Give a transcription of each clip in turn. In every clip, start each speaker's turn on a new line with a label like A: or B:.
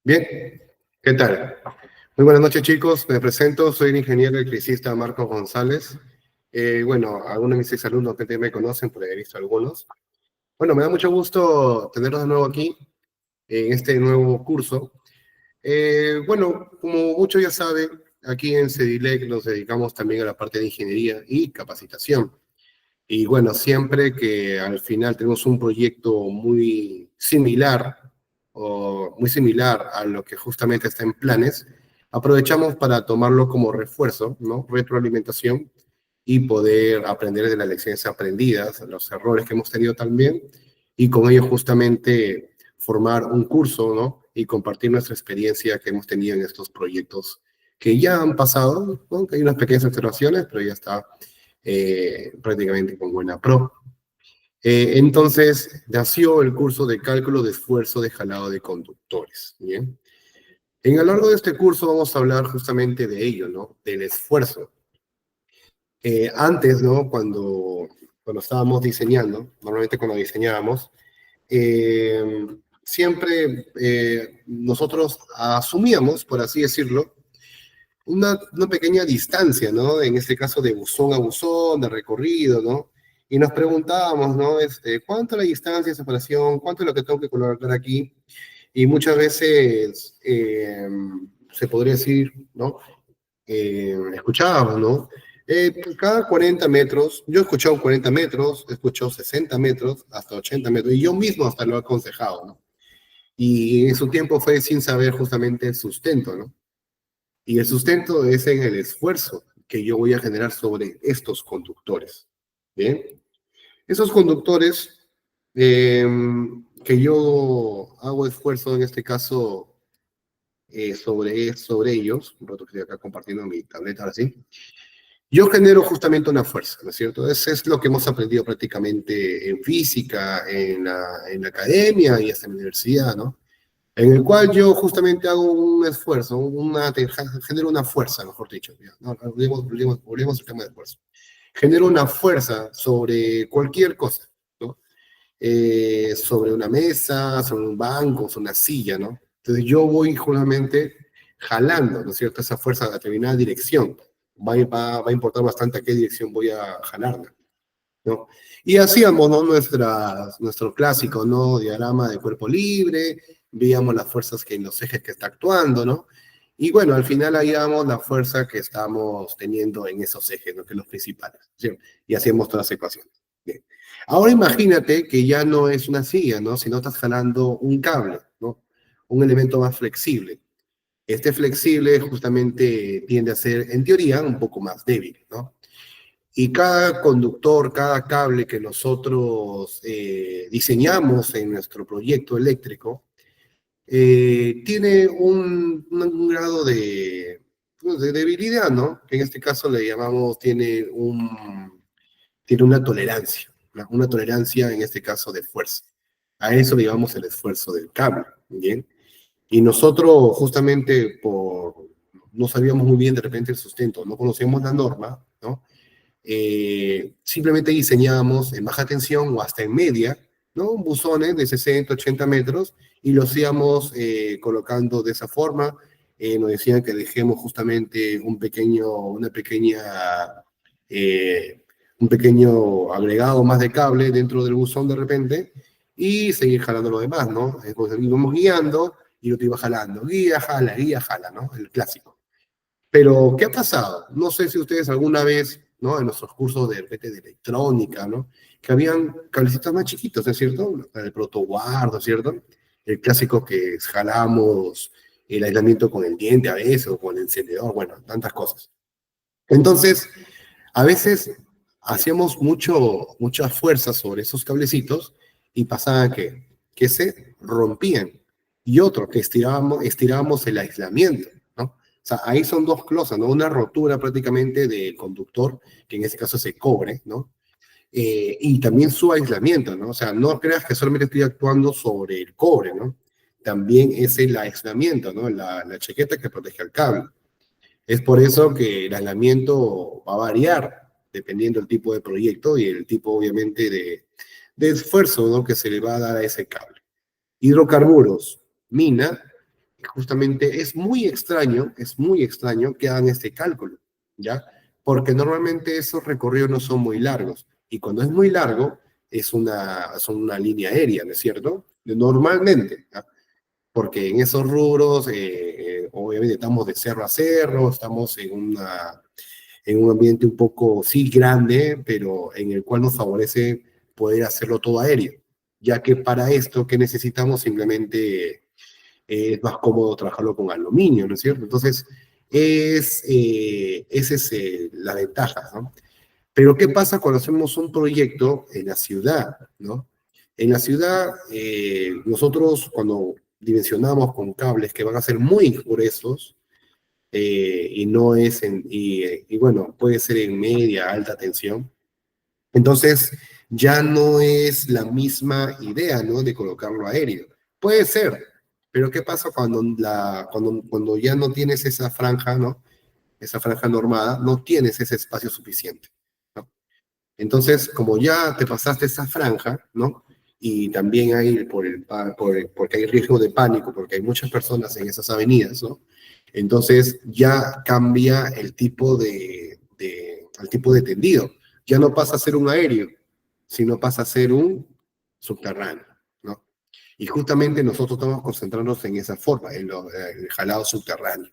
A: Bien, ¿qué tal? Muy buenas noches, chicos. Me presento, soy el ingeniero electricista Marcos González. Bueno, algunos de mis exalumnos que me conocen, porque he visto algunos. Bueno, me da mucho gusto tenerlos de nuevo aquí, en este nuevo curso. Bueno, como muchos ya saben, aquí en CEDILEC nos dedicamos también a la parte de ingeniería y capacitación. Y bueno, siempre que al final tenemos un proyecto muy similar o muy similar a lo que justamente está en planes, aprovechamos para tomarlo como refuerzo, ¿no? Retroalimentación y poder aprender de las lecciones aprendidas, los errores que hemos tenido también, y con ello justamente formar un curso, ¿no? Y compartir nuestra experiencia que hemos tenido en estos proyectos que ya han pasado, ¿no? Que hay unas pequeñas observaciones, pero ya está prácticamente con buena pro. Entonces, nació el curso de cálculo de esfuerzo de jalado de conductores. ¿Bien? En a lo largo de este curso vamos a hablar justamente de ello, ¿no? Del esfuerzo. Antes, ¿no? Cuando estábamos diseñando, normalmente cuando diseñábamos, eh, siempre nosotros asumíamos, por así decirlo, una pequeña distancia, ¿no? En este caso de buzón a buzón, de recorrido, ¿no? Y nos preguntábamos, ¿no? ¿Cuánto es la distancia de separación? ¿Cuánto es lo que tengo que colocar aquí? Y muchas veces se podría decir, ¿no? Escuchábamos, ¿no? Cada 40 metros, yo he escuchado 40 metros, he escuchado 60 metros, hasta 80 metros, y yo mismo hasta lo he aconsejado, ¿no? Y en su tiempo fue sin saber justamente el sustento, ¿no? Y el sustento es en el esfuerzo que yo voy a generar sobre estos conductores. ¿Bien? Esos conductores eh, que yo hago esfuerzo en este caso sobre ellos, un rato que estoy acá compartiendo mi tableta así, yo genero justamente una fuerza, ¿no es cierto? Eso es lo que hemos aprendido prácticamente en física, en la academia y hasta en la universidad, ¿no? En el cual yo justamente hago un esfuerzo, genero una fuerza, mejor dicho. Ya, no, volvemos al tema de esfuerzo. Genero una fuerza sobre cualquier cosa, ¿no? Sobre una mesa, sobre un banco, sobre una silla, ¿no? Entonces yo voy justamente jalando, ¿no es cierto? Esa fuerza a determinada dirección. Va a importar bastante a qué dirección voy a jalarla, ¿no? Y hacíamos, ¿no? Nuestro clásico, ¿no? Diagrama de cuerpo libre, veíamos las fuerzas que en los ejes que está actuando, ¿no? Y bueno, al final hallábamos la fuerza que estamos teniendo en esos ejes, ¿no? Que son los principales, ¿sí? Y hacíamos todas las ecuaciones. Bien. Ahora imagínate que ya no es una silla, ¿no? Sino estás jalando un cable, ¿no? Un elemento más flexible. Este flexible justamente tiende a ser, en teoría, un poco más débil, ¿no? Y cada conductor, cada cable que nosotros diseñamos en nuestro proyecto eléctrico, tiene un grado pues, de debilidad, ¿no? Que en este caso le llamamos, tiene una tolerancia, una tolerancia en este caso de fuerza. A eso le llamamos el esfuerzo del cable, ¿bien? Y nosotros justamente no sabíamos muy bien de repente el sustento, no conocíamos la norma, ¿no? Simplemente diseñábamos en baja tensión o hasta en media, ¿no? Buzones de 60, 80 metros y los íbamos colocando de esa forma. Nos decían que dejemos justamente eh, un pequeño agregado más de cable dentro del buzón de repente y seguir jalando lo demás, ¿no? Entonces íbamos guiando y lo iba jalando. Guía, jala, ¿no? El clásico. Pero, ¿qué ha pasado? No sé si ustedes alguna vez, ¿no? En nuestros cursos de repente de electrónica, ¿no? Que habían cablecitos más chiquitos, ¿no es cierto? El protoguard, ¿no es cierto? El clásico que jalamos el aislamiento con el diente a veces, o con el encendedor, bueno, tantas cosas. Entonces, a veces hacíamos mucha fuerza sobre esos cablecitos y pasaba que se rompían. Y otro, que estirábamos el aislamiento, ¿no? O sea, ahí son dos cosas, ¿no? Una rotura prácticamente del conductor, que en este caso es el cobre, ¿no? Y también su aislamiento, ¿no? O sea, no creas que solamente estoy actuando sobre el cobre, ¿no? También es el aislamiento, ¿no? La chaqueta que protege el cable. Es por eso que el aislamiento va a variar dependiendo del tipo de proyecto y el tipo, obviamente, de esfuerzo, ¿no? Que se le va a dar a ese cable. Hidrocarburos, mina, justamente es muy extraño que hagan este cálculo, ¿ya? Porque normalmente esos recorridos no son muy largos, y cuando es muy largo, son una línea aérea, ¿no es cierto? Normalmente, ¿ya? Porque en esos rubros, obviamente estamos de cerro a cerro, estamos en un ambiente un poco, sí, grande, pero en el cual nos favorece poder hacerlo todo aéreo, ya que para esto que necesitamos simplemente es más cómodo trabajarlo con aluminio, ¿no es cierto? Entonces, esa es la ventaja, ¿no? Pero ¿qué pasa cuando hacemos un proyecto en la ciudad, ¿no? En la ciudad, nosotros cuando dimensionamos con cables que van a ser muy gruesos, y no es y bueno, puede ser en media, alta tensión, entonces ya no es la misma idea, ¿no? De colocarlo aéreo. Puede ser, pero ¿qué pasa cuando ya no tienes esa franja, ¿no? Esa franja normada, no tienes ese espacio suficiente, ¿no? Entonces, como ya te pasaste esa franja, ¿no? Y también hay porque hay riesgo de pánico, porque hay muchas personas en esas avenidas, ¿no? Entonces ya cambia el tipo de tendido. Ya no pasa a ser un aéreo, sino pasa a ser un subterráneo, ¿no? Y justamente nosotros estamos concentrándonos en esa forma, el jalado subterráneo.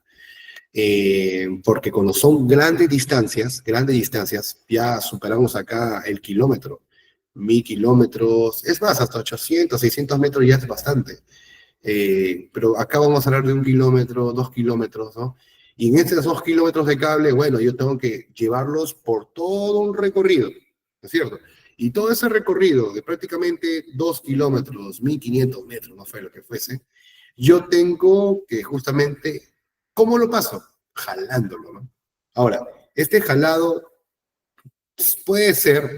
A: Porque cuando son grandes distancias, ya superamos acá el kilómetro, 1000 kilómetros, es más, hasta 800, 600 metros ya es bastante. Pero acá vamos a hablar de 1 kilómetro, 2 kilómetros, ¿no? Y en estos 2 kilómetros de cable, bueno, yo tengo que llevarlos por todo un recorrido, ¿no es cierto? Y todo ese recorrido de prácticamente 2 kilómetros, 1500 metros, no fue lo que fuese, yo tengo que justamente, ¿cómo lo paso? Jalándolo, ¿no? Ahora, este jalado puede ser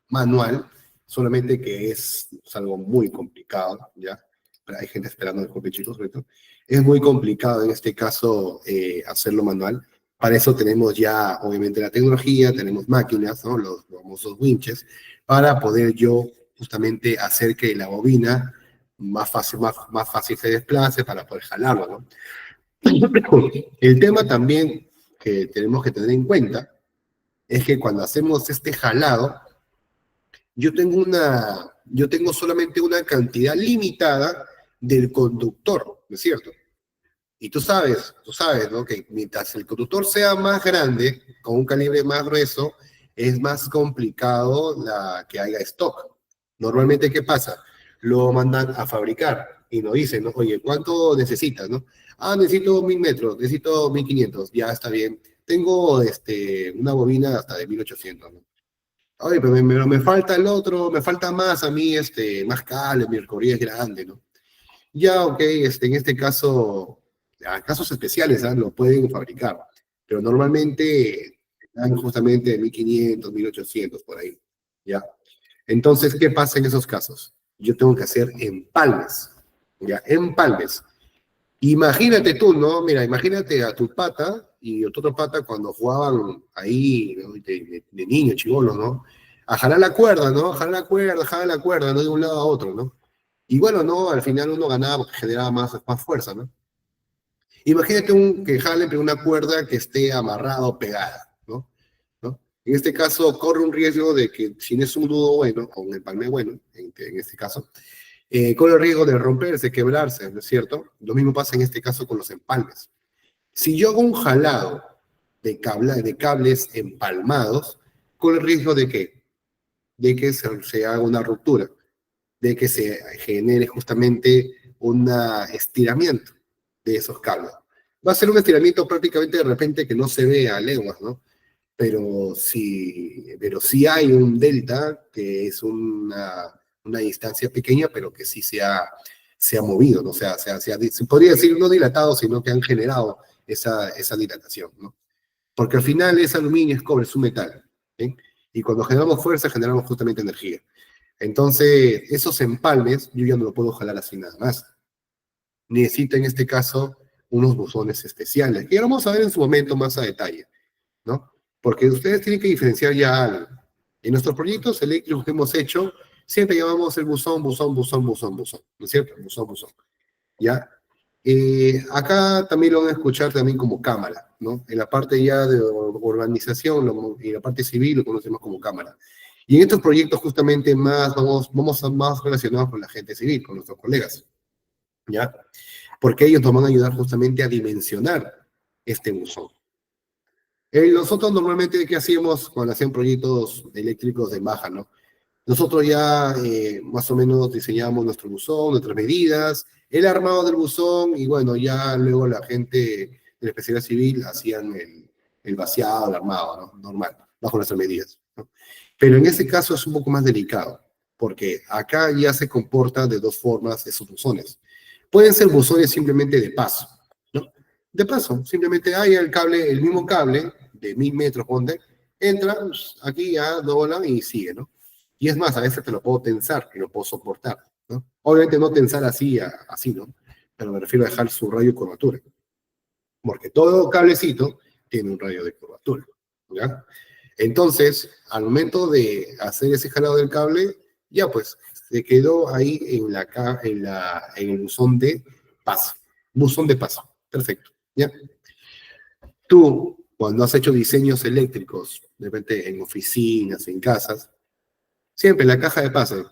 A: manual, solamente que es algo muy complicado, ¿ya? Pero hay gente esperando el coche, chicos, ¿cierto? Es muy complicado en este caso hacerlo manual. Para eso tenemos ya, obviamente, la tecnología, tenemos máquinas, ¿no? Los famosos winches, para poder yo justamente hacer que la bobina más fácil se desplace para poder jalarlo, ¿no? El tema también que tenemos que tener en cuenta es que cuando hacemos este jalado, yo tengo solamente una cantidad limitada del conductor, ¿no es cierto? Y tú sabes, ¿no? Que mientras el conductor sea más grande, con un calibre más grueso, es más complicado que haya stock. Normalmente, ¿qué pasa? Lo mandan a fabricar y nos dicen, ¿no? Oye, ¿cuánto necesitas, no? Ah, necesito 1000 metros, necesito 1500, ya está bien. Tengo una bobina hasta de 1800, ¿no? Oye, pero me falta el otro, me falta más a mí, más cable, mi recorrido es grande, ¿no? Ya, ok, en este caso, a casos especiales, ¿ah? Lo pueden fabricar, pero normalmente dan justamente 1500, 1800 por ahí, ¿ya? Entonces, ¿qué pasa en esos casos? Yo tengo que hacer empalmes, ¿ya? Empalmes. Imagínate tú, ¿no? Mira, imagínate a tu pata y a tu otro pata cuando jugaban ahí, ¿no? De niños, chibolos, ¿no? A jalar la cuerda, ¿no? Jalar la cuerda, ¿no? De un lado a otro, ¿no? Y bueno, ¿no? Al final uno ganaba porque generaba más fuerza, ¿no? Imagínate que jale pero una cuerda que esté amarrada o pegada, ¿no? ¿No? En este caso corre un riesgo de que si no es un nudo bueno, o un empalme bueno, en este caso, corre el riesgo de romperse, quebrarse, ¿no es cierto? Lo mismo pasa en este caso con los empalmes. Si yo hago un jalado de cables empalmados, corre el riesgo de que, se haga una ruptura, de que se genere justamente un estiramiento de esos cables. Va a ser un estiramiento prácticamente de repente que no se ve a leguas, ¿no? Pero sí hay un delta que es una distancia pequeña, pero que sí se ha movido, ¿no? O sea, se podría decir no dilatado, sino que han generado esa dilatación, ¿no? Porque al final es aluminio, es cobre, es un metal, ¿sí? Y cuando generamos fuerza, generamos justamente energía. Entonces, esos empalmes, yo ya no lo puedo jalar así nada más. Necesito en este caso unos buzones especiales, que ya lo vamos a ver en su momento más a detalle, ¿no? Porque ustedes tienen que diferenciar ya algo. En nuestros proyectos eléctricos que hemos hecho, siempre llamamos el buzón, buzón, buzón, buzón, buzón, ¿no es cierto? Buzón, buzón, ¿ya? Acá también lo van a escuchar también como cámara, ¿no? En la parte ya de organización y la parte civil lo conocemos como cámara. Y en estos proyectos justamente vamos a más relacionados con la gente civil, con nuestros colegas, ¿ya? Porque ellos nos van a ayudar justamente a dimensionar este buzón. Nosotros normalmente, ¿qué hacíamos cuando hacían proyectos eléctricos de baja, no? Nosotros ya más o menos diseñamos nuestro buzón, nuestras medidas, el armado del buzón, y bueno, ya luego la gente de la especialidad civil hacían el vaciado, el armado, ¿no? Normal, bajo nuestras medidas, ¿no? Pero en este caso es un poco más delicado, porque acá ya se comporta de dos formas esos buzones. Pueden ser buzones simplemente de paso, ¿no? De paso, simplemente hay el cable, el mismo cable de 1000 metros, donde entra aquí ya dobla y sigue, ¿no? Y es más, a veces te lo puedo tensar y lo puedo soportar, ¿no? Obviamente no tensar así, así, ¿no? Pero me refiero a dejar su radio de curvatura, porque todo cablecito tiene un radio de curvatura, ¿ya? Entonces, al momento de hacer ese jalado del cable, ya pues, se quedó ahí en el buzón de paso. Buzón de paso, perfecto, ¿ya? Tú, cuando has hecho diseños eléctricos, de repente en oficinas, en casas, siempre la caja de pase,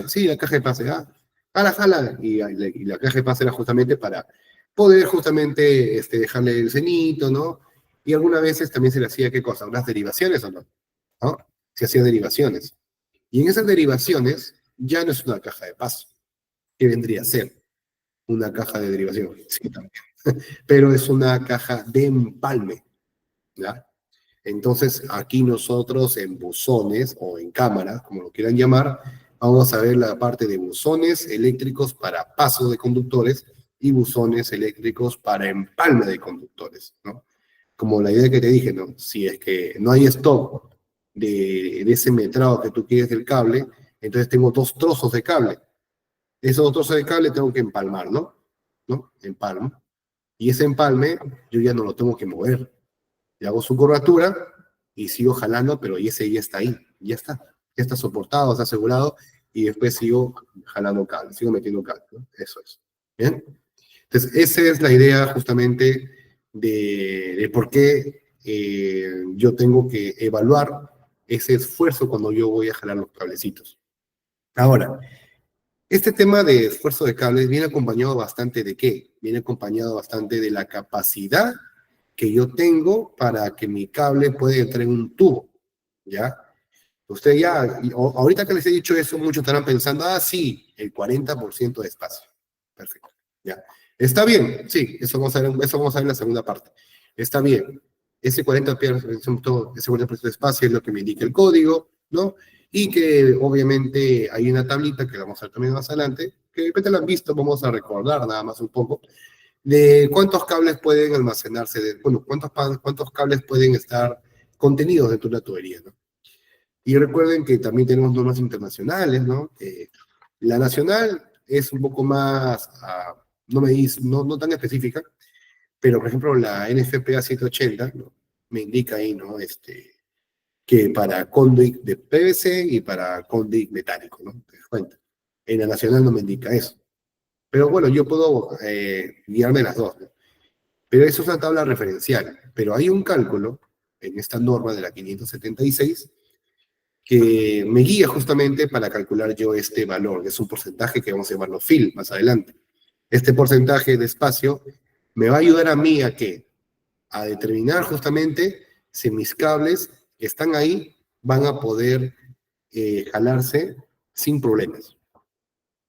A: sí, la caja de pase, jala, jala, y la caja de pase era justamente para poder justamente dejarle el cenito, ¿no? Y algunas veces también se le hacía, ¿qué cosa? Unas derivaciones o no, ¿no? Se hacían derivaciones. Y en esas derivaciones ya no es una caja de paso, que vendría a ser una caja de derivación, sí, también, pero es una caja de empalme, ¿ya? Entonces, aquí nosotros en buzones o en cámaras, como lo quieran llamar, vamos a ver la parte de buzones eléctricos para paso de conductores y buzones eléctricos para empalme de conductores, ¿no? Como la idea que te dije, ¿no? Si es que no hay stock de ese metrado que tú quieres del cable, entonces tengo dos trozos de cable. Esos dos trozos de cable tengo que empalmar, ¿no? ¿No? Empalmo. Y ese empalme yo ya no lo tengo que mover. Le hago su curvatura y sigo jalando, pero ese ya está ahí, ya está soportado, está asegurado, y después sigo jalando cable, sigo metiendo cable, ¿no? Eso es. ¿Bien? Entonces, esa es la idea justamente de por qué yo tengo que evaluar ese esfuerzo cuando yo voy a jalar los cablecitos. Ahora, este tema de esfuerzo de cables viene acompañado bastante de qué? Viene acompañado bastante de la capacidad que yo tengo para que mi cable pueda entrar en un tubo, ¿ya? Usted ya, ahorita que les he dicho eso, muchos estarán pensando, sí, el 40% de espacio. Perfecto, ¿ya? Está bien, sí, eso vamos a ver en la segunda parte. Está bien, ese 40% de espacio es lo que me indica el código, ¿no? Y que obviamente hay una tablita que la vamos a ver también más adelante, que de repente la han visto, vamos a recordar nada más un poco, de cuántos cables pueden almacenarse, bueno, cuántos cables pueden estar contenidos dentro de una tubería, ¿no? Y recuerden que también tenemos normas internacionales, ¿no? La nacional es un poco más, no tan específica, pero por ejemplo la NFPA 780, ¿no? Me indica ahí, ¿no? Que para conduit de PVC y para conduit metálico, ¿no? ¿Te das cuenta? En la nacional no me indica eso. Pero bueno, yo puedo guiarme las dos, ¿no? Pero eso es una tabla referencial. Pero hay un cálculo en esta norma de la 576 que me guía justamente para calcular yo este valor, que es un porcentaje que vamos a llamarlo FIL más adelante. Este porcentaje de espacio me va a ayudar a mí a qué? A determinar justamente si mis cables que están ahí van a poder jalarse sin problemas.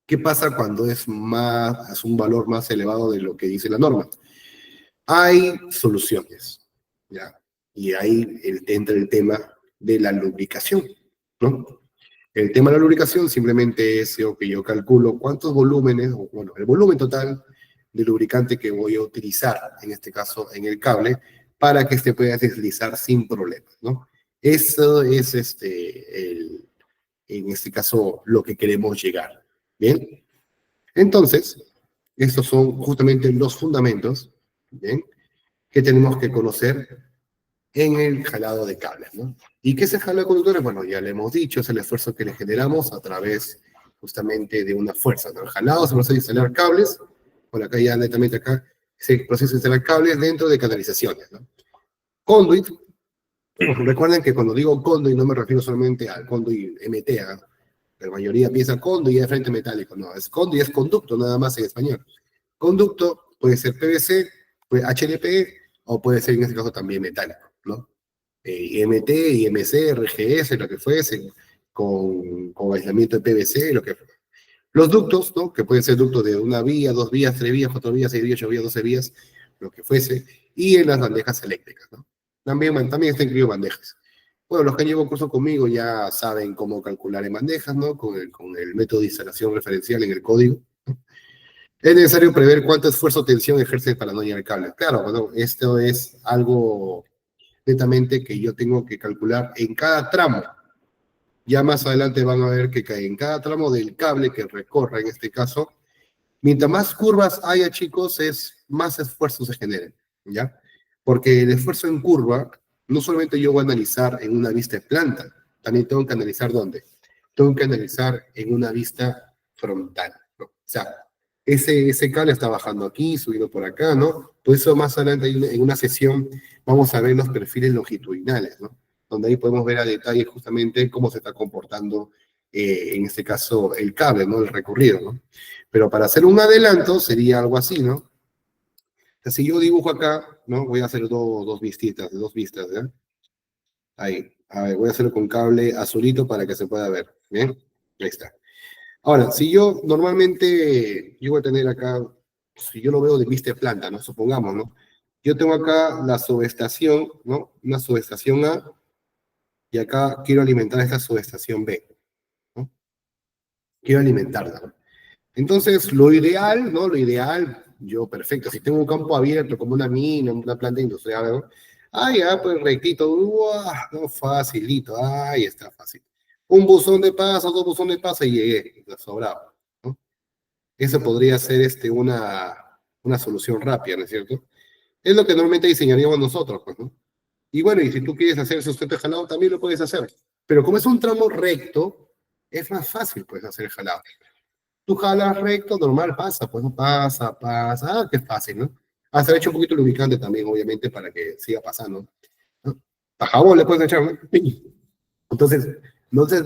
A: ¿Qué pasa cuando es un valor más elevado de lo que dice la norma? Hay soluciones, ¿ya? Y ahí entra el tema de la lubricación, ¿no? El tema de la lubricación simplemente es que yo calculo cuántos volúmenes, o bueno, el volumen total de lubricante que voy a utilizar, en este caso en el cable, para que este pueda deslizar sin problemas, ¿no? Eso es en este caso lo que queremos llegar, ¿bien? Entonces, estos son justamente los fundamentos, ¿bien? Que tenemos que conocer en el jalado de cables, ¿no? ¿Y qué es el jalado de conductores? Bueno, ya le hemos dicho, es el esfuerzo que le generamos a través justamente de una fuerza, ¿no? El jalado se va a instalar cables Por acá ya netamente acá se procesa instalar cables dentro de canalizaciones, ¿no? Conduit, recuerden que cuando digo conduit no me refiero solamente al conduit MTA, la mayoría piensa conduit y de frente metálico, no, es conduit, es conducto nada más en español. Conducto puede ser PVC, puede HDPE o puede ser en este caso también metálico, ¿no? MT, IMC, RGS, lo que fuese, con aislamiento de PVC, lo que fuese. Los ductos, ¿no? Que pueden ser ductos de una vía, dos vías, tres vías, cuatro vías, seis vías, ocho vías, 12 vías, lo que fuese, y en las bandejas eléctricas, ¿no? También está incluido bandejas. Bueno, los que llevan curso conmigo ya saben cómo calcular en bandejas, ¿no? Con el método de instalación referencial en el código. Es necesario prever cuánto esfuerzo o tensión ejerce para no llegar al cable. Claro, bueno, esto es algo netamente que yo tengo que calcular en cada tramo. Ya más adelante van a ver que en cada tramo del cable que recorra, en este caso, mientras más curvas haya, chicos, más esfuerzo se genera, ¿ya? Porque el esfuerzo en curva, no solamente yo voy a analizar en una vista de planta, también tengo que analizar dónde. Tengo que analizar en una vista frontal, ¿no? O sea, ese cable está bajando aquí, subiendo por acá, ¿no? Por eso más adelante en una sesión vamos a ver los perfiles longitudinales, ¿no? Donde ahí podemos ver a detalle justamente cómo se está comportando, en este caso, el cable, ¿no? El recorrido, ¿no? Pero para hacer un adelanto sería algo así, ¿no? O sea, si yo dibujo acá, ¿no? Voy a hacer dos vistitas, dos vistas, ¿ya? Ahí. A ver, voy a hacerlo con cable azulito para que se pueda ver. ¿Bien? Ahí está. Ahora, si yo normalmente, yo voy a tener acá, si yo lo veo de vista de planta, ¿no? Supongamos, ¿no? Yo tengo acá la subestación, ¿no? Una subestación A, y acá quiero alimentar esta subestación B, ¿no? Quiero alimentarla, ¿no? Entonces, lo ideal, ¿no? Lo ideal, yo perfecto, si tengo un campo abierto como una mina, una planta industrial, ¿no? Ah, ya, pues rectito, ¡uah! No, facilito, ahí está fácil. Un buzón de paso, dos buzones de paso y llegué, sobrado, ¿no? Eso podría ser una solución rápida, ¿no es cierto? Es lo que normalmente diseñaríamos nosotros, pues, ¿no? Y bueno, y si tú quieres hacer ese sustento de jalado, también lo puedes hacer. Pero como es un tramo recto, es más fácil, pues, hacer el jalado. Tú jalas recto, normal, pasa, pues no pasa, pasa, qué fácil, ¿no? Hasta hecho un poquito lubricante también, obviamente, para que siga pasando, ¿no? A jabón le puedes echar, ¿no? Entonces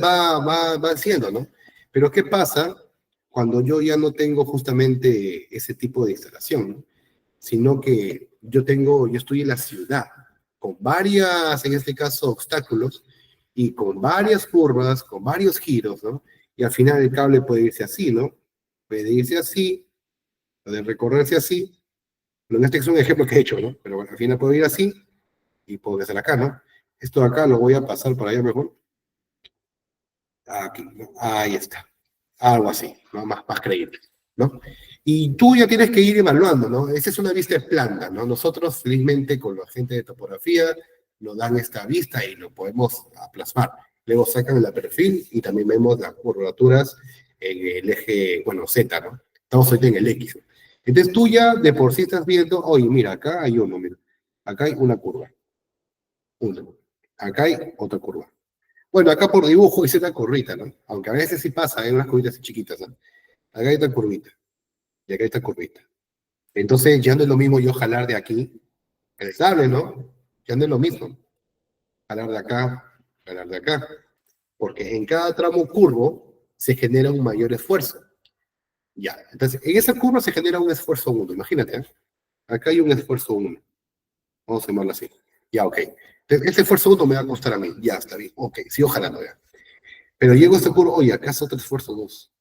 A: va haciendo, ¿no? Pero ¿qué pasa cuando yo ya no tengo justamente ese tipo de instalación, ¿no? Sino que yo estoy en la ciudad, con varias, en este caso, obstáculos, y con varias curvas, con varios giros, ¿no? Y al final el cable puede irse así, ¿no? Puede irse así, puede recorrerse así. Pero en este es un ejemplo que he hecho, ¿no? Pero bueno, al final puedo ir así y puedo hacer acá, ¿no? Esto de acá lo voy a pasar para allá mejor. Aquí, ¿no? Ahí está. Algo así, ¿no? Más creíble, ¿no? Y tú ya tienes que ir evaluando, ¿no? Esa es una vista de planta, ¿no? Nosotros, felizmente, con la gente de topografía, nos dan esta vista y lo podemos plasmar. Luego sacan el perfil y también vemos las curvaturas en el eje, bueno, Z, ¿no? Estamos ahorita en el X, ¿no? Entonces tú ya de por sí estás viendo, oye, mira, acá hay uno, mira. Acá hay una curva, una. Acá hay otra curva. Bueno, acá por dibujo hice una curvita, ¿no? Aunque a veces sí pasa, hay unas curvitas chiquitas, ¿no? Acá hay esta curvita, y acá hay esta curvita. Entonces ya no es lo mismo yo jalar de aquí, el sable, ¿no? Ya no es lo mismo. Jalar de acá. Porque en cada tramo curvo se genera un mayor esfuerzo. Ya, entonces en esa curva se genera un esfuerzo 1, imagínate, ¿eh? Acá hay un esfuerzo 1. Vamos a llamarlo así. Ya, ok. Entonces, este esfuerzo 1 me va a costar a mí. Ya, está bien. Ok, sigo jalando ya. Pero llego a este curvo, oye, acá es otro esfuerzo 2.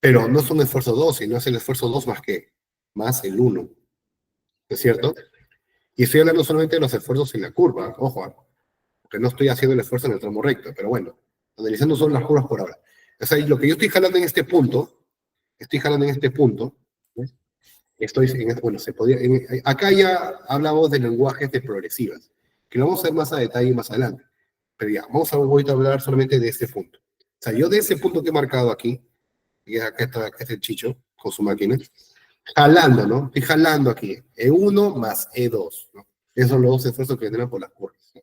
A: Pero no es un esfuerzo 2, sino es el esfuerzo 2 más qué, más el 1, ¿no es cierto? Y estoy hablando solamente de los esfuerzos en la curva, ojo, porque no estoy haciendo el esfuerzo en el tramo recto, pero bueno, analizando solo las curvas por ahora. O sea, lo que yo estoy jalando en este punto, ¿ves? Bueno, acá ya hablamos de lenguajes de progresivas, que lo vamos a ver más a detalle más adelante. Pero ya, vamos a ahorita hablar solamente de este punto. O sea, yo de ese punto que he marcado aquí, y acá está el Chicho con su máquina, jalando, ¿no? Estoy jalando aquí, E1 más E2, ¿no? Esos son los dos esfuerzos que generan por las curvas, ¿no?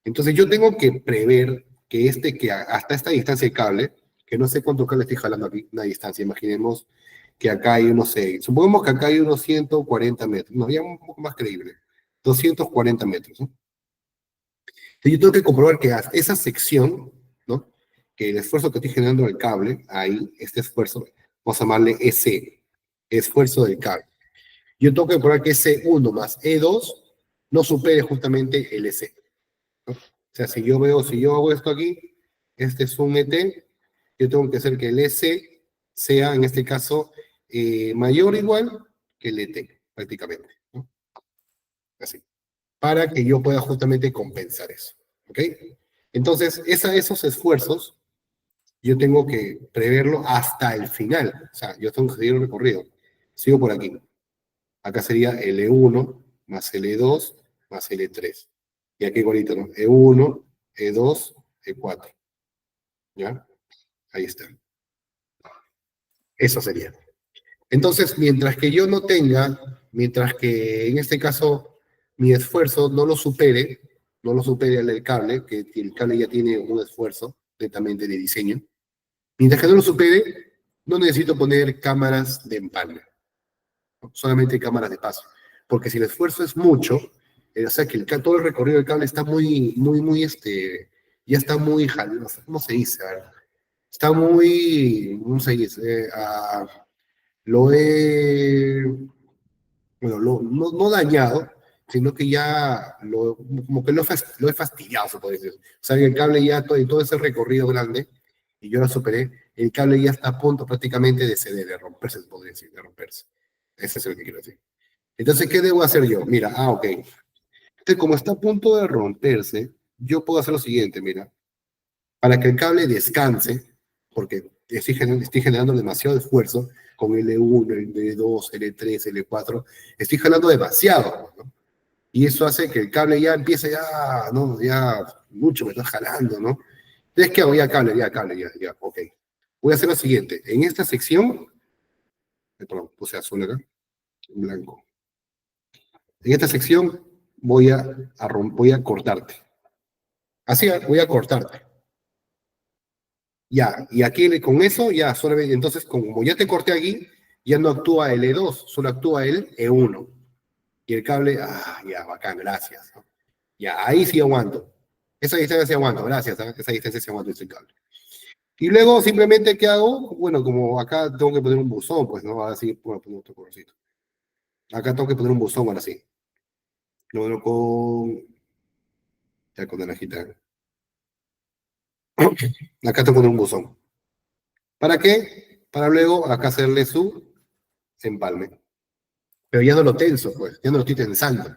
A: Entonces yo tengo que prever que hasta esta distancia de cable, que no sé cuánto cable estoy jalando aquí, una distancia, imaginemos que acá hay, no sé, supongamos que acá hay unos 140 metros, no, ya un poco más creíble, 240 metros, ¿no? Entonces yo tengo que comprobar que esa sección, ¿no? Que el esfuerzo que estoy generando el cable, ahí, este esfuerzo, vamos a llamarle EC, esfuerzo del cable. Yo tengo que comprobar que EC1 más E2 no supere justamente el EC, ¿no? O sea, si yo hago esto aquí, este es un ET, yo tengo que hacer que el EC sea, en este caso, mayor o igual que el ET, prácticamente, ¿no? Así, para que yo pueda justamente compensar eso, ¿ok? Entonces, esos esfuerzos, yo tengo que preverlo hasta el final, o sea, yo tengo que seguir el recorrido. Sigo por aquí. Acá sería L1 más L2 más L3. Y aquí igualito, ¿no? E1, E2, E4. ¿Ya? Ahí está. Eso sería. Entonces, mientras que en este caso mi esfuerzo no lo supere el del cable, que el cable ya tiene un esfuerzo netamente de diseño, mientras que no lo supere, no necesito poner cámaras de empalme, ¿no? Solamente cámaras de paso. Porque si el esfuerzo es mucho, o sea que todo el recorrido del cable está ya está muy jalado, ¿cómo se dice? A ver, está muy, ¿cómo se dice? Lo he, bueno, no, no dañado, sino que ya como que lo he fastidiado, se puede decir. O sea, que el cable ya, todo ese recorrido grande, y yo lo superé, el cable ya está a punto prácticamente de ceder, de romperse, se podría decir, de romperse. Ese es lo que quiero decir. Entonces, ¿qué debo hacer yo? Mira, ok. Entonces, como está a punto de romperse, yo puedo hacer lo siguiente, mira. Para que el cable descanse, porque estoy generando demasiado esfuerzo con L1, L2, L3, L4, estoy jalando demasiado, ¿no? Y eso hace que el cable ya empiece ya, ¿no? Ya mucho me está jalando, ¿no? Entonces, ¿qué hago? Ya, ok. Voy a hacer lo siguiente. En esta sección, perdón, puse azul acá, blanco. En esta sección voy a cortarte. Así, voy a cortarte. Ya, y aquí con eso, ya, solamente, entonces, como ya te corté aquí, ya no actúa el E2, solo actúa el E1. Y el cable, ya, bacán, gracias, ¿no? Ya, ahí sí aguanto. Esa distancia sí aguanto, gracias, ¿no? Esa distancia sí aguanto el cable. Y luego, simplemente, ¿qué hago? Bueno, como acá tengo que poner un buzón, pues, ¿no? Ahora sí, bueno, poner otro colorcito. Acá tengo que poner un buzón, ahora sí. Lo pongo ya con naranjita. Acá tengo que poner un buzón. ¿Para qué? Para luego acá hacerle su empalme. Pero ya no lo tenso, pues, ya no lo estoy tensando.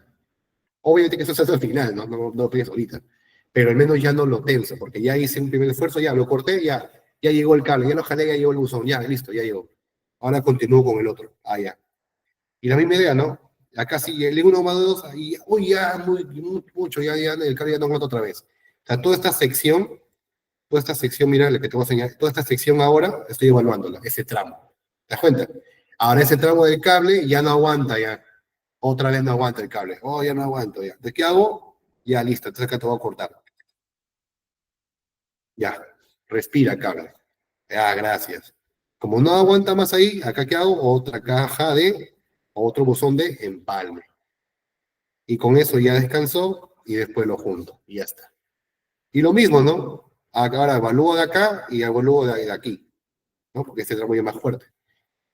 A: Obviamente que eso se hace al final, no lo pides ahorita. Pero al menos ya no lo tenso, porque ya hice un primer esfuerzo, ya lo corté, ya llegó el cable, ya lo jalé, ya llegó el buzón, ya, listo, ya llegó. Ahora continúo con el otro, ya. Y la misma idea, ¿no? Acá sí, el 1 más 2, y uy, ya, mucho, ya, el cable ya no aguanta otra vez. O sea, toda esta sección, mira, la que te voy a enseñar, toda esta sección ahora estoy evaluándola, ese tramo. ¿Te das cuenta? Ahora ese tramo del cable ya no aguanta, ya. Otra vez no aguanta el cable. Oh, ya no aguanto, ya. ¿De qué hago? Ya, listo. Entonces acá te voy a cortar. Ya. Respira, cable. Ya, gracias. Como no aguanta más ahí, acá qué hago? Otra caja otro buzón de empalme. Y con eso ya descansó y después lo junto. Y ya está. Y lo mismo, ¿no? Ahora evalúo de acá y evalúo de aquí, ¿no? Porque este tramo ya es más fuerte.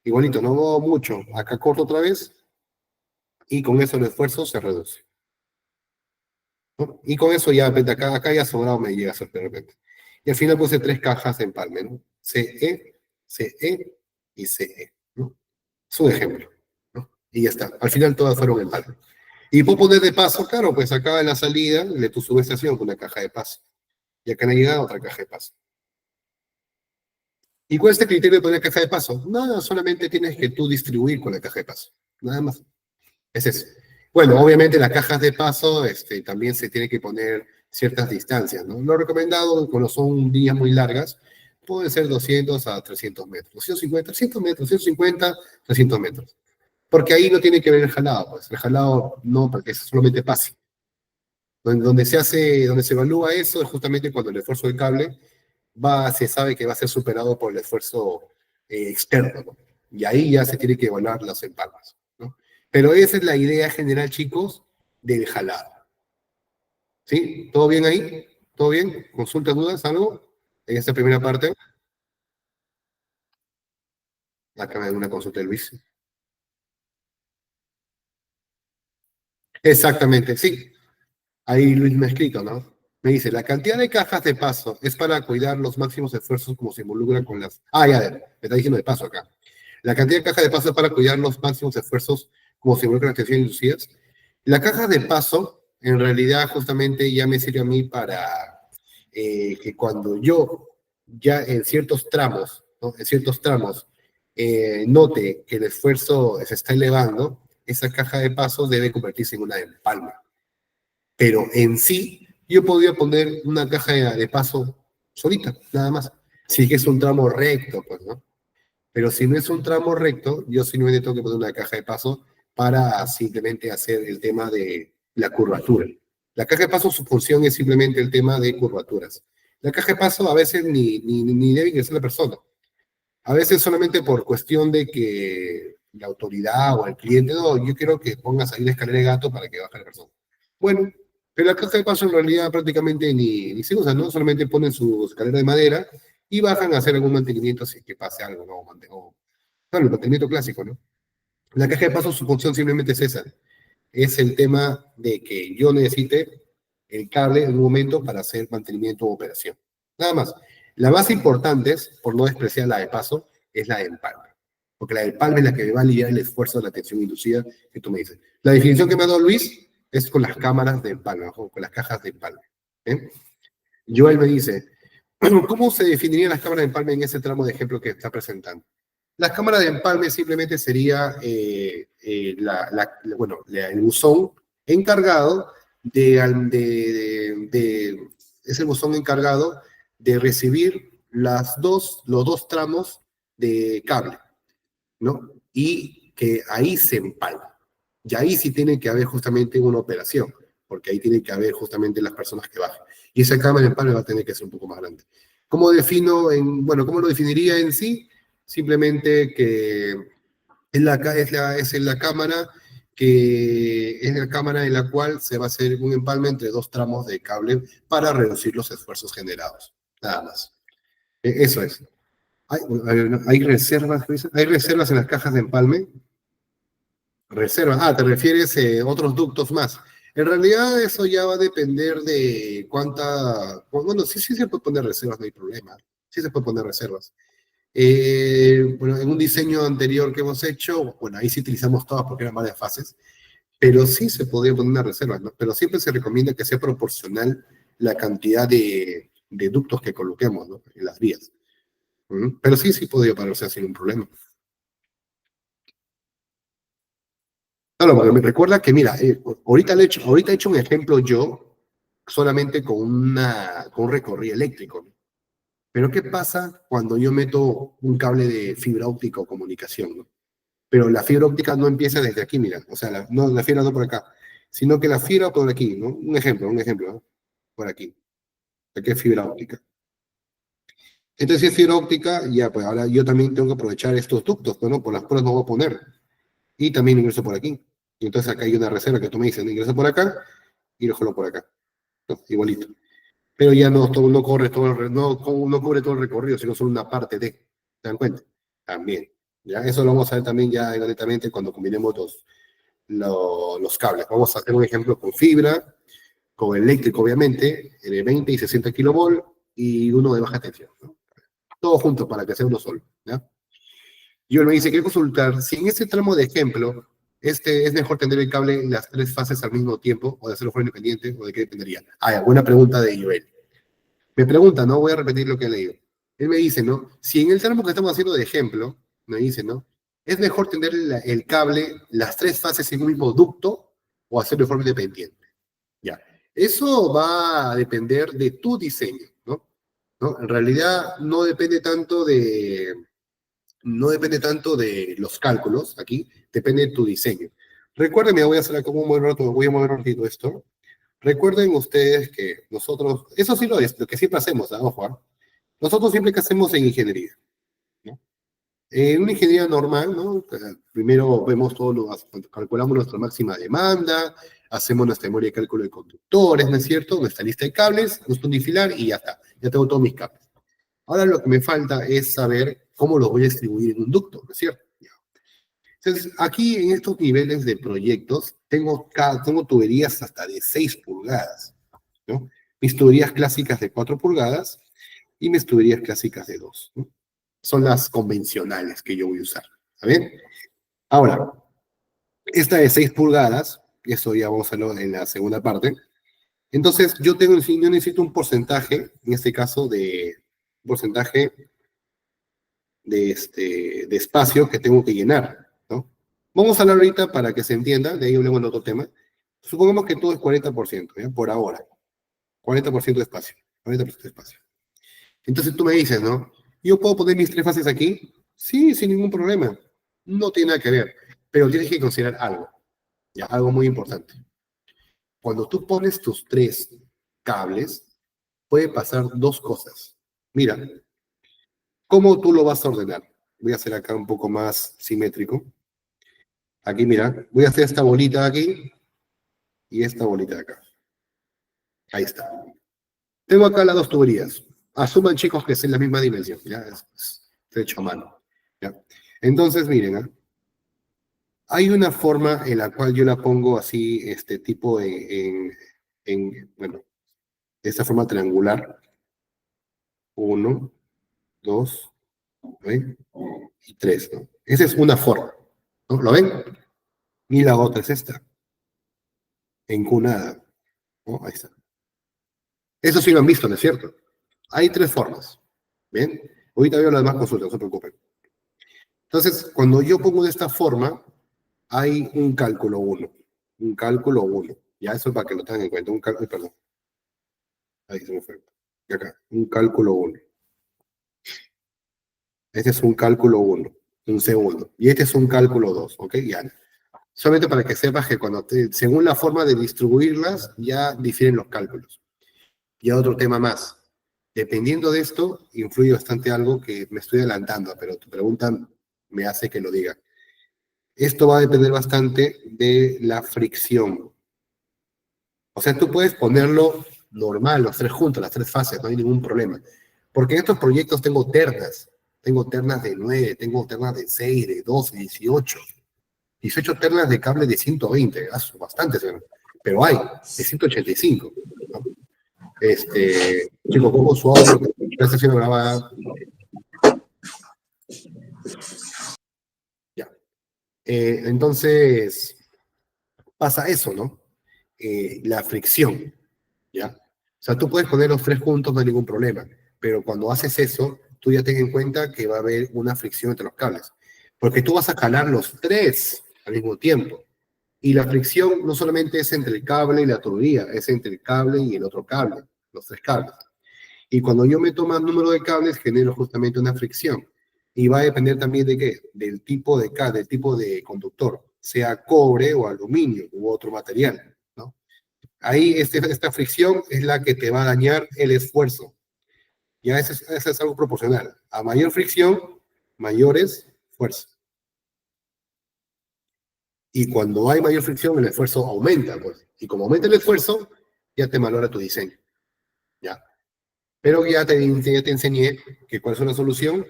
A: Igualito, no hago mucho. Acá corto otra vez y con eso el esfuerzo se reduce, ¿no? Y con eso ya, vete acá ya sobrado me llega a ser de repente. Y al final puse tres cajas de empalme, ¿no? CE, CE y CE, ¿no? Es un ejemplo, ¿no? Y ya está. Al final todas fueron empalme. Y puedo poner de paso, claro, pues acá en la salida de tu subestación con una caja de paso. Y acá en la llegada otra caja de paso. ¿Y cuál es el criterio de poner caja de paso? Nada, solamente tienes que tú distribuir con la caja de paso. Nada más. Es eso. Bueno, obviamente las cajas de paso también se tiene que poner ciertas distancias, ¿no? Lo recomendado, cuando son vías muy largas, puede ser 200 a 300 metros. 250, 300 metros, 150, 300 metros. Porque ahí no tiene que ver el jalado, pues. El jalado no, porque es solamente pase. Donde se evalúa eso es justamente cuando el esfuerzo del cable se sabe que va a ser superado por el esfuerzo externo, ¿no? Y ahí ya se tiene que evaluar los empalmes, ¿no? Pero esa es la idea general, chicos, del jalado. ¿Sí? ¿Todo bien ahí? ¿Todo bien? ¿Consultas, dudas, algo? En esta primera parte. Acá me da una consulta de Luis. Exactamente, sí. Ahí Luis me ha escrito, ¿no? Me dice, la cantidad de cajas de paso es para cuidar los máximos esfuerzos como se involucra con las... Ah, ya, me está diciendo de paso acá. La cantidad de cajas de paso es para cuidar los máximos esfuerzos como se involucran las tensiones inducidas. La caja de paso, en realidad, justamente ya me sirve a mí para que cuando yo ya en ciertos tramos, ¿no? En ciertos tramos, note que el esfuerzo se está elevando, esa caja de pasos debe convertirse en una empalme. Pero en sí, yo podría poner una caja de paso solita, nada más. Si es que es un tramo recto, pues, ¿no? Pero si no es un tramo recto, yo simplemente tengo que poner una caja de paso para simplemente hacer el tema de la curvatura. La caja de paso, su función es simplemente el tema de curvaturas. La caja de paso a veces ni debe ingresar la persona. A veces solamente por cuestión de que la autoridad o el cliente, no, yo quiero que pongas ahí la escalera de gato para que baje la persona. Bueno, pero la caja de paso en realidad prácticamente ni se usa, ¿no? Solamente ponen su escalera de madera y bajan a hacer algún mantenimiento si es que pase algo, ¿no? Claro, el mantenimiento clásico, ¿no? La caja de paso, su función simplemente es esa. Es el tema de que yo necesite el cable en un momento para hacer mantenimiento o operación. Nada más. La más importante es, por no despreciar la de paso, es la de empalme. Porque la de empalme es la que me va a aliviar el esfuerzo de la tensión inducida que tú me dices. La definición que me ha dado Luis es con las cámaras de empalme, o con las cajas de empalme. ¿Eh? Joel me dice, ¿cómo se definirían las cámaras de empalme en ese tramo de ejemplo que está presentando? Las cámaras de empalme simplemente sería el buzón encargado es el buzón encargado de recibir los dos tramos de cable, ¿no? Y que ahí se empalma. Y ahí sí tiene que haber justamente una operación, porque ahí tiene que haber justamente las personas que bajen. Y esa cámara de empalme va a tener que ser un poco más grande. ¿Cómo lo definiría en sí? Simplemente que es la cámara que es la cámara en la cual se va a hacer un empalme entre dos tramos de cable para reducir los esfuerzos generados. Nada más. Eso es. ¿Hay reservas, Luisa? ¿Hay reservas en las cajas de empalme? Reservas. Ah, te refieres a otros ductos más. En realidad eso ya va a depender de bueno, sí se puede poner reservas, no hay problema. Sí se puede poner reservas. Bueno, en un diseño anterior que hemos hecho, bueno, ahí sí utilizamos todas porque eran varias fases, pero sí se podría poner una reserva, ¿no? Pero siempre se recomienda que sea proporcional la cantidad de ductos que coloquemos, ¿no? En las vías. Pero sí podría parecer sin un problema. Claro, porque me recuerda que, mira, ahorita he hecho un ejemplo yo solamente con un recorrido eléctrico, ¿no? Pero ¿qué pasa cuando yo meto un cable de fibra óptica o comunicación, ¿no? Pero la fibra óptica no empieza desde aquí, mira, o sea, la fibra no por acá, sino que la fibra por aquí, ¿no? Un ejemplo, ¿no? Por aquí, aquí es fibra óptica. Entonces, si es fibra óptica, ya, pues ahora yo también tengo que aprovechar estos ductos, ¿no? Por las cuales no voy a poner. Y también ingreso por aquí. Y entonces acá hay una reserva que tú me dices, ingreso por acá y lo jalo por acá, ¿no? Igualito. Pero ya no corre no cubre todo el recorrido, sino solo una parte de, ¿te dan cuenta? También. ¿Ya? Eso lo vamos a ver también ya directamente cuando combinemos los cables. Vamos a hacer un ejemplo con fibra, con eléctrico, obviamente, de 20 y 60 kilovolt y uno de baja tensión, ¿no? Todo junto para que sea uno solo, ¿ya? Y él me dice, quiero consultar si en este tramo de ejemplo es mejor tener el cable en las tres fases al mismo tiempo o de hacerlo fuera independiente o de qué dependería. Ah, ya, buena pregunta de Joel. Me pregunta, ¿no? Voy a repetir lo que he leído. Él me dice, ¿no? Si en el tramo que estamos haciendo de ejemplo, me dice, ¿no? ¿Es mejor tener el cable, las tres fases en un mismo ducto o hacerlo de forma independiente? Ya. Eso va a depender de tu diseño, ¿no? ¿No? En realidad no depende tanto de los cálculos aquí, depende de tu diseño. Recuerden, voy a hacer como voy a mover un ratito esto. Recuerden ustedes que nosotros, eso sí lo es, lo que siempre hacemos, ¿no, Juan? Nosotros siempre que hacemos en ingeniería, ¿no? En una ingeniería normal, ¿no? Primero vemos todo, calculamos nuestra máxima demanda, hacemos nuestra memoria de cálculo de conductores, ¿no es cierto? Nuestra lista de cables, nuestro unifilar y ya está. Ya tengo todos mis cables. Ahora lo que me falta es saber cómo los voy a distribuir en un ducto, ¿no es cierto? Entonces, aquí en estos niveles de proyectos, tengo tuberías hasta de 6 pulgadas, ¿no? Mis tuberías clásicas de 4 pulgadas y mis tuberías clásicas de 2, ¿no? Son las convencionales que yo voy a usar, ¿está bien? Ahora, esta de 6 pulgadas, eso ya vamos a verlo en la segunda parte, entonces yo necesito un porcentaje, en este caso de un porcentaje de espacio que tengo que llenar, ¿no? Vamos a hablar ahorita para que se entienda, de ahí hablemos de otro tema. Supongamos que todo es 40%, ¿ya? Por ahora. 40% de espacio. 40% de espacio. Entonces tú me dices, ¿no? ¿Yo puedo poner mis 3 fases aquí? Sí, sin ningún problema. No tiene nada que ver. Pero tienes que considerar algo, ¿ya? Algo muy importante. Cuando tú pones tus 3 cables, puede pasar 2 cosas. Mira, ¿cómo tú lo vas a ordenar? Voy a hacer acá un poco más simétrico. Aquí, mira, voy a hacer esta bolita de aquí y esta bolita de acá. Ahí está. Tengo acá las 2 tuberías. Asuman, chicos, que es en la misma dimensión. Ya, es hecho a mano. ¿Ya? Entonces, miren, ¿eh? Hay una forma en la cual yo la pongo así, este tipo bueno, de esta forma triangular. 1, 2, ¿ven? Y 3, ¿no? Esa es una forma, ¿no? ¿Lo ven? Y la otra es esta, encunada, ¿no? Ahí está. Eso sí lo han visto, ¿no es cierto? Hay 3 formas, ¿ven? Ahorita veo las demás consultas, no se preocupen. Entonces, cuando yo pongo de esta forma, hay un cálculo 1. Un cálculo 1. Ya eso es para que lo tengan en cuenta. Un cálculo, perdón. Ahí se me fue. Y acá, un cálculo 1. Este es un cálculo 1. Un segundo. Y este es un cálculo 2. ¿Ok? Ya. Solamente para que sepas que según la forma de distribuirlas, ya difieren los cálculos. Y otro tema más. Dependiendo de esto, influye bastante algo que me estoy adelantando, pero tu pregunta me hace que lo diga. Esto va a depender bastante de la fricción. O sea, tú puedes ponerlo normal, los 3 juntos, las 3 fases, no hay ningún problema. Porque en estos proyectos tengo ternas. Tengo ternas de 9, tengo ternas de 6, de 12, 18. 18 ternas de cable de 120, bastantes, pero hay de 185. ¿No? Chico, pongo su audio, que está siendo grabada. Ya. Entonces, pasa eso, ¿no? La fricción, ¿ya? O sea, tú puedes poner los 3 juntos, no hay ningún problema, pero cuando haces eso, tú ya ten en cuenta que va a haber una fricción entre los cables, porque tú vas a jalar los 3 al mismo tiempo. Y la fricción no solamente es entre el cable y la tubería, es entre el cable y el otro cable, los 3 cables. Y cuando yo meto más número de cables, genero justamente una fricción. Y va a depender también de qué, del tipo de cable, del tipo de conductor, sea cobre o aluminio u otro material, ¿no? Ahí esta fricción es la que te va a dañar el esfuerzo. Ya eso es algo proporcional. A mayor fricción, mayores fuerzas. Y cuando hay mayor fricción, el esfuerzo aumenta, pues. Y como aumenta el esfuerzo, ya te malora tu diseño. ¿Ya? Pero ya te enseñé que cuál es una solución.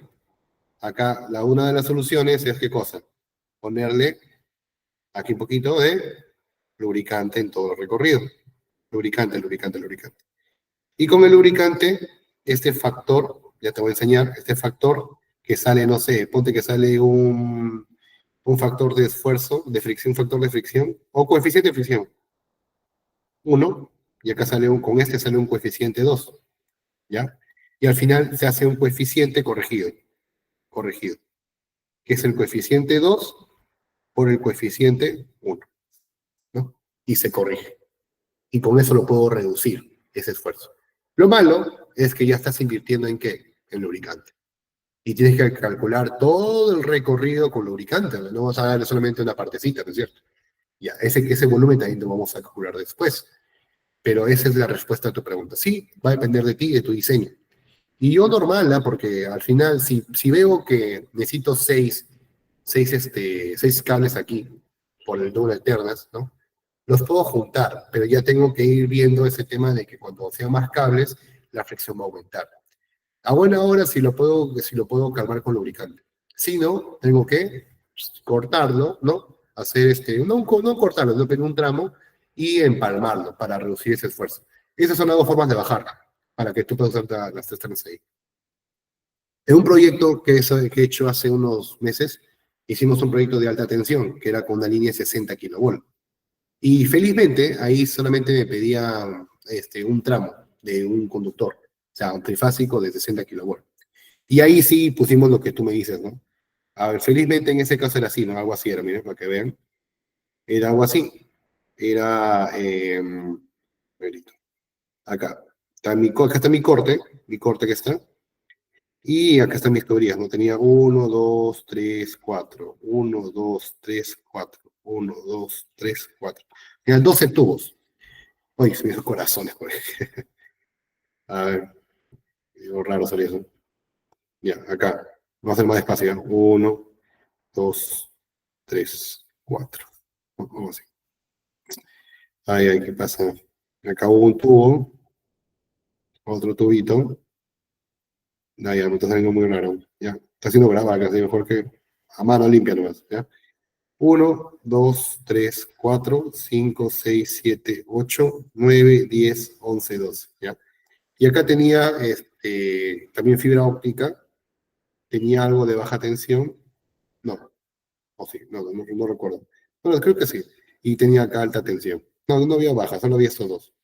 A: Acá, una de las soluciones es, ¿qué cosa? Ponerle aquí un poquito de lubricante en todo el recorrido. Lubricante, lubricante, lubricante. Y con el lubricante, este factor, ya te voy a enseñar, este factor que sale, no sé, ponte que sale un factor de esfuerzo, de fricción, un factor de fricción, o coeficiente de fricción, 1, y acá sale con este sale un coeficiente 2, ¿ya? Y al final se hace un coeficiente corregido, que es el coeficiente 2 por el coeficiente 1, ¿no? Y se corrige. Y con eso lo puedo reducir, ese esfuerzo. Lo malo es que ya estás invirtiendo en ¿qué? En lubricante. Y tienes que calcular todo el recorrido con lubricante, ¿no? No vas a darle solamente una partecita, ¿no es cierto? Ya, ese volumen también lo vamos a calcular después. Pero esa es la respuesta a tu pregunta. Sí, va a depender de ti y de tu diseño. Y yo normal, ¿ah? Porque al final, si veo que necesito seis cables aquí, por el doble alternas, ¿no? Los puedo juntar, pero ya tengo que ir viendo ese tema de que cuando sean más cables, la fricción va a aumentar. A buena hora si lo puedo calmar con lubricante. Si no, tengo que cortarlo, ¿no? Hacer no cortarlo, no pegar un tramo y empalmarlo para reducir ese esfuerzo. Esas son las dos formas de bajar, para que tú puedas usar las cisternas ahí. En un proyecto que he hecho hace unos meses, hicimos un proyecto de alta tensión, que era con una línea de 60 kilovolts. Y felizmente ahí solamente me pedía un tramo de un conductor, o sea, un trifásico de 60 kilovolts. Y ahí sí pusimos lo que tú me dices, ¿no? A ver, felizmente en ese caso era así, ¿no? Algo así era, miren, para que vean. Era algo así. Era, verito, acá. Acá está mi corte que está. Y acá están mis teorías, ¿no? Tenía uno, 2, 3, 4. Uno, 2, 3, 4. Uno, 2, 3, 4. Eran 12 tubos. Oye, se me hizo corazones, por ejemplo. A ver, algo raro salió eso. Ya, acá. Vamos a hacer más despacio, ¿ya? 1, 2, 3, 4. Vamos así. Ay, ay, ¿qué pasa? Acá hubo un tubo, otro tubito. Ay, ya, me está saliendo muy raro. Ya, está haciendo grava acá, así mejor que a mano limpia nomás, ¿ya? 1, 2, 3, 4, 5, 6, 7, 8, 9, 10, 11, 12, ¿ya? Y acá tenía también fibra óptica, tenía algo de baja tensión, no, o sí, no recuerdo. Bueno, creo que sí. Y tenía acá alta tensión. No, no había baja, solo había estos dos.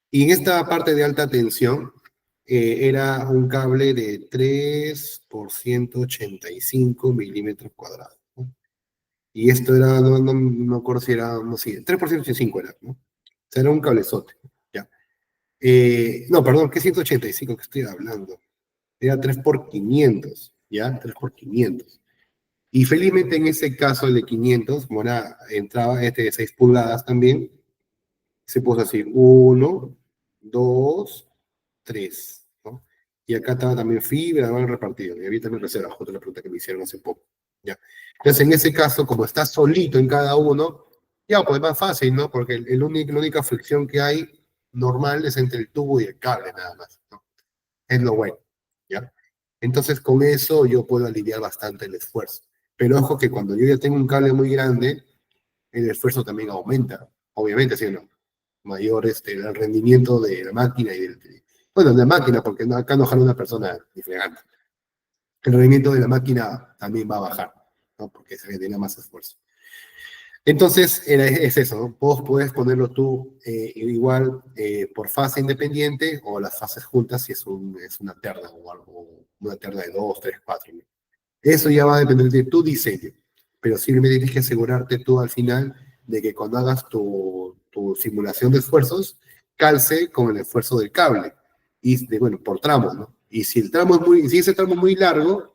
A: Y en esta parte de alta tensión era un cable de 3 por 185 milímetros cuadrados, ¿no? Y esto era, no recuerdo si era, no sé, 3 por 185 era, ¿no? O sea, era un cablezote, ¿ya? No, perdón, ¿qué 185 que estoy hablando? Era 3 por 500, ¿ya? 3 por 500. Y felizmente en ese caso, el de 500, como era, entraba este de 6 pulgadas también, se puso así, 1, 2, 3, ¿no? Y acá estaba también fibra, van repartido. Y había también reserva, otra pregunta que me hicieron hace poco, ¿ya? Entonces, en ese caso, como está solito en cada uno, ya, pues más fácil, ¿no? Porque la única fricción que hay normal es entre el tubo y el cable, nada más, ¿no? Es lo bueno, ¿ya? Entonces, con eso yo puedo aliviar bastante el esfuerzo. Pero ojo que cuando yo ya tengo un cable muy grande, el esfuerzo también aumenta, obviamente, ¿sí o no? Mayor el rendimiento de la máquina y bueno, de la máquina, porque acá no jala una persona diferente. El rendimiento de la máquina también va a bajar, ¿no? Porque se genera más esfuerzo. Entonces, es eso, ¿no? Vos puedes ponerlo tú igual por fase independiente o las fases juntas si es una terna o algo, una terna de 2, 3, 4. Eso ya va a depender de tu diseño, pero simplemente tienes que asegurarte tú al final de que cuando hagas tu simulación de esfuerzos, calce con el esfuerzo del cable, y bueno, por tramos, ¿no? Y si ese tramo es muy largo,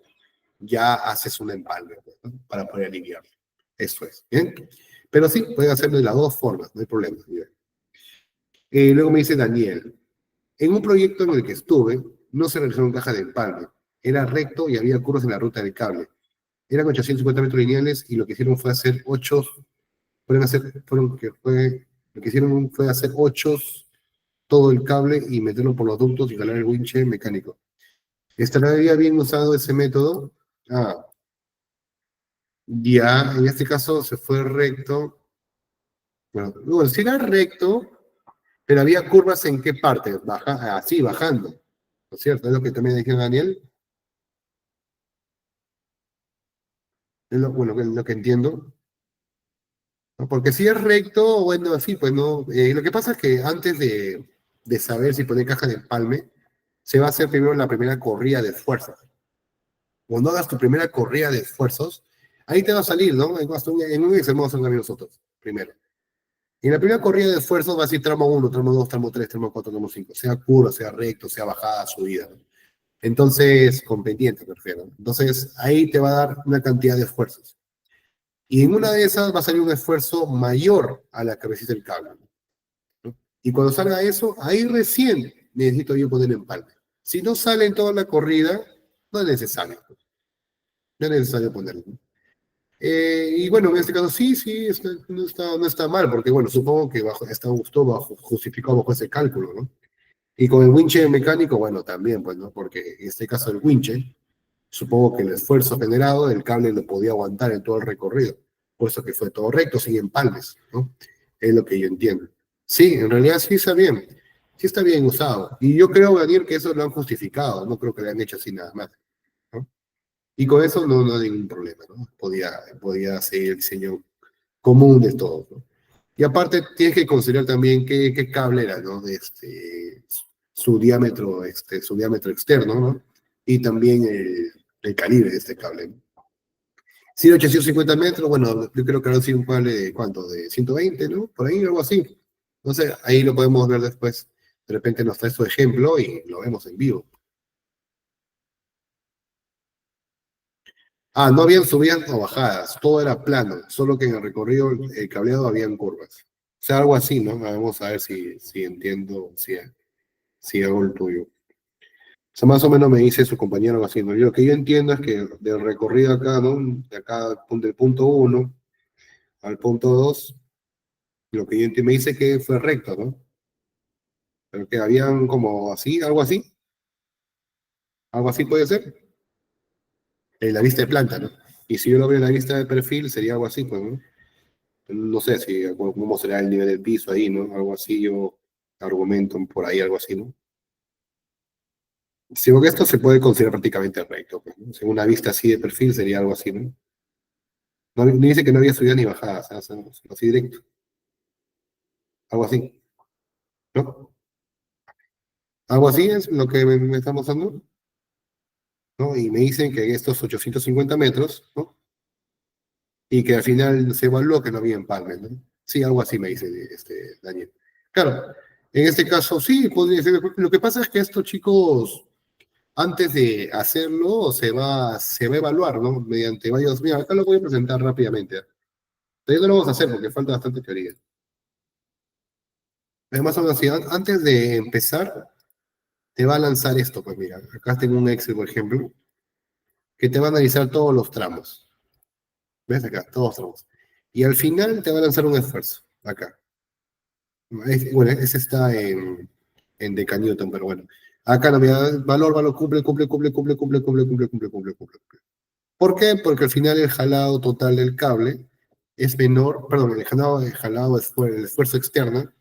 A: ya haces un empalme, ¿no? Para poder aliviarlo. Eso es, ¿bien? Pero sí, puedes hacerlo de las dos formas, no hay problema. Luego me dice Daniel, en un proyecto en el que estuve, no se realizaron cajas de empalme, era recto y había curvas en la ruta del cable. Eran 850 metros lineales y lo que hicieron fue hacer lo que hicieron fue hacer ochos todo el cable y meterlo por los ductos y jalar el winche mecánico. ¿Estaría bien usado ese método? Ah, ya, en este caso se fue recto. Bueno, si era recto, pero había curvas en qué parte, así, bajando, ¿no es cierto? Es lo que también dijo Daniel, bueno, es lo que entiendo. ¿No? Porque si es recto, bueno, sí, pues no. Lo que pasa es que antes de saber si poner caja de empalme, se va a hacer primero la primera corrida de esfuerzos. Cuando hagas tu primera corrida de esfuerzos, ahí te va a salir, ¿no? En un Excel vamos a hacer nosotros, primero. En la primera corrida de esfuerzos va a decir tramo 1, tramo 2, tramo 3, tramo 4, tramo 5, sea curva, sea recto, sea bajada, subida, ¿no? Entonces, con pendiente, me refiero. Entonces, ahí te va a dar una cantidad de esfuerzos. Y en una de esas va a salir un esfuerzo mayor a la que resiste el cable, ¿no? Y cuando salga eso, ahí recién necesito yo poner empalme. Si no sale en toda la corrida, no es necesario, no es necesario ponerlo. Y bueno, en este caso sí, sí, no está mal, porque bueno, supongo que está justo justificado bajo ese cálculo, ¿no? Y con el winche mecánico, bueno, también, pues, ¿no? Porque en este caso el winche, supongo que el esfuerzo generado del cable lo podía aguantar en todo el recorrido, por eso que fue todo recto, sin empalmes, ¿no? Es lo que yo entiendo. Sí, en realidad sí está bien usado. Y yo creo, Daniel, que eso lo han justificado, no creo que le han hecho así nada más, ¿no? Y con eso no hay ningún problema, ¿no? Podía seguir el diseño común de todos, ¿no? Y aparte tienes que considerar también qué cable era, ¿no? Su diámetro externo, ¿no? Y también el calibre de este cable, ¿no? Si era 850 metros, bueno, yo creo que ahora sí un cable de, ¿cuánto? De 120, ¿no? Por ahí, algo así. Entonces, ahí lo podemos ver después. De repente nos trae su ejemplo y lo vemos en vivo. Ah, no habían subidas o bajadas, todo era plano, solo que en el recorrido, el cableado habían curvas. O sea, algo así, ¿no? Vamos a ver si entiendo, si hago el tuyo. O sea, más o menos me dice su compañero algo así, ¿no? Yo, lo que yo entiendo es que del recorrido acá, ¿no? De acá, del punto uno al punto 2, lo que yo entiendo, me dice que fue recto, ¿no? Pero que habían como así, algo así puede ser, en la vista de planta, ¿no? Y si yo lo veo en la vista de perfil, sería algo así, pues, ¿no? No sé si cómo será el nivel del piso ahí, ¿no? Algo así, yo argumento por ahí, algo así, ¿no? Si porque esto se puede considerar prácticamente recto, pues, ¿no? Según una vista así de perfil sería algo así, ¿no? No, ni dice que no había subidas ni bajadas, ¿sabes? Así directo, algo así, ¿no? Algo así es lo que me está mostrando, ¿no? Y me dicen que en estos 850 metros, ¿no? Y que al final se evaluó que no había empalme, ¿no? Sí, algo así me dice Daniel. Claro, en este caso sí, podría ser. Lo que pasa es que estos chicos, antes de hacerlo, se va a evaluar, ¿no? Mediante varios. Mira, acá lo voy a presentar rápidamente. Todavía no lo vamos a hacer porque falta bastante teoría. Además, aún así, antes de empezar, te va a lanzar esto, pues mira, acá tengo un Excel, por ejemplo, que te va a analizar todos los tramos. ¿Ves acá? Todos los tramos. Y al final te va a lanzar un esfuerzo, acá. Bueno, ese está en Decanewton, pero bueno. Acá no me da valor, cumple. ¿Por qué? Porque al final el jalado total del cable es menor, perdón, el esfuerzo externo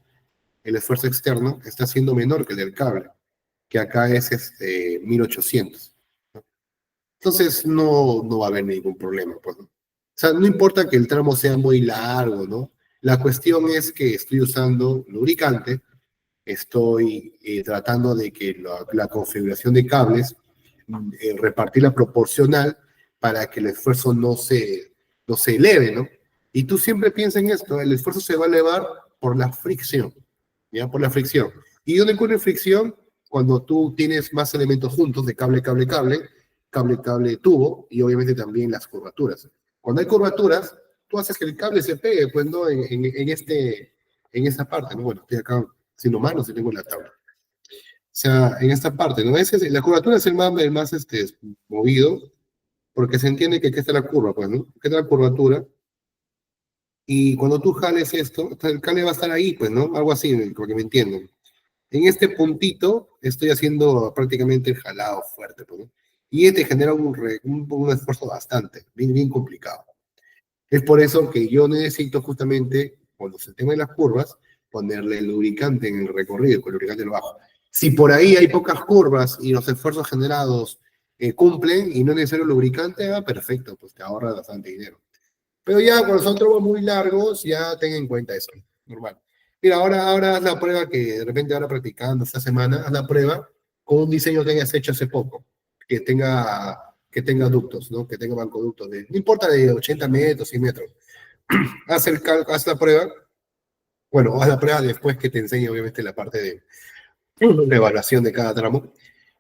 A: está siendo menor que el del cable, que acá es 1800. ¿No? Entonces no va a haber ningún problema, pues, ¿no? O sea, no importa que el tramo sea muy largo, ¿no? La cuestión es que estoy usando lubricante, estoy tratando de que la configuración de cables, repartirla proporcional para que el esfuerzo no se eleve, ¿no? Y tú siempre piensas en esto, el esfuerzo se va a elevar por la fricción, ¿ya? Por la fricción. ¿Y dónde ocurre fricción? Cuando tú tienes más elementos juntos de cable, tubo, y obviamente también las curvaturas. Cuando hay curvaturas, tú haces que el cable se pegue, pues, ¿no? En esta parte, ¿no? Bueno, estoy acá haciendo manos y tengo la tabla. O sea, en esta parte, ¿no? La curvatura es el más movido, porque se entiende que aquí está la curva, pues, ¿no? Aquí está la curvatura, y cuando tú jales esto, el cable va a estar ahí, pues, ¿no? Algo así, porque me entienden. En este puntito estoy haciendo prácticamente el jalado fuerte, pues, ¿no? Y te genera un esfuerzo bastante, bien complicado. Es por eso que yo necesito justamente, cuando se tengan las curvas, ponerle el lubricante en el recorrido, con el lubricante lo bajo. Si por ahí hay pocas curvas y los esfuerzos generados cumplen y no es necesario lubricante, perfecto, pues te ahorra bastante dinero. Pero ya cuando son tramos muy largos, ya ten en cuenta eso, normal. Mira, ahora haz la prueba que de repente ahora practicando esta semana, haz la prueba con un diseño que hayas hecho hace poco, que tenga ductos, ¿no? Que tenga bancoductos, no importa de 80 metros, 100 metros. Haz la prueba, bueno, haz la prueba después que te enseñe obviamente la parte de la evaluación de cada tramo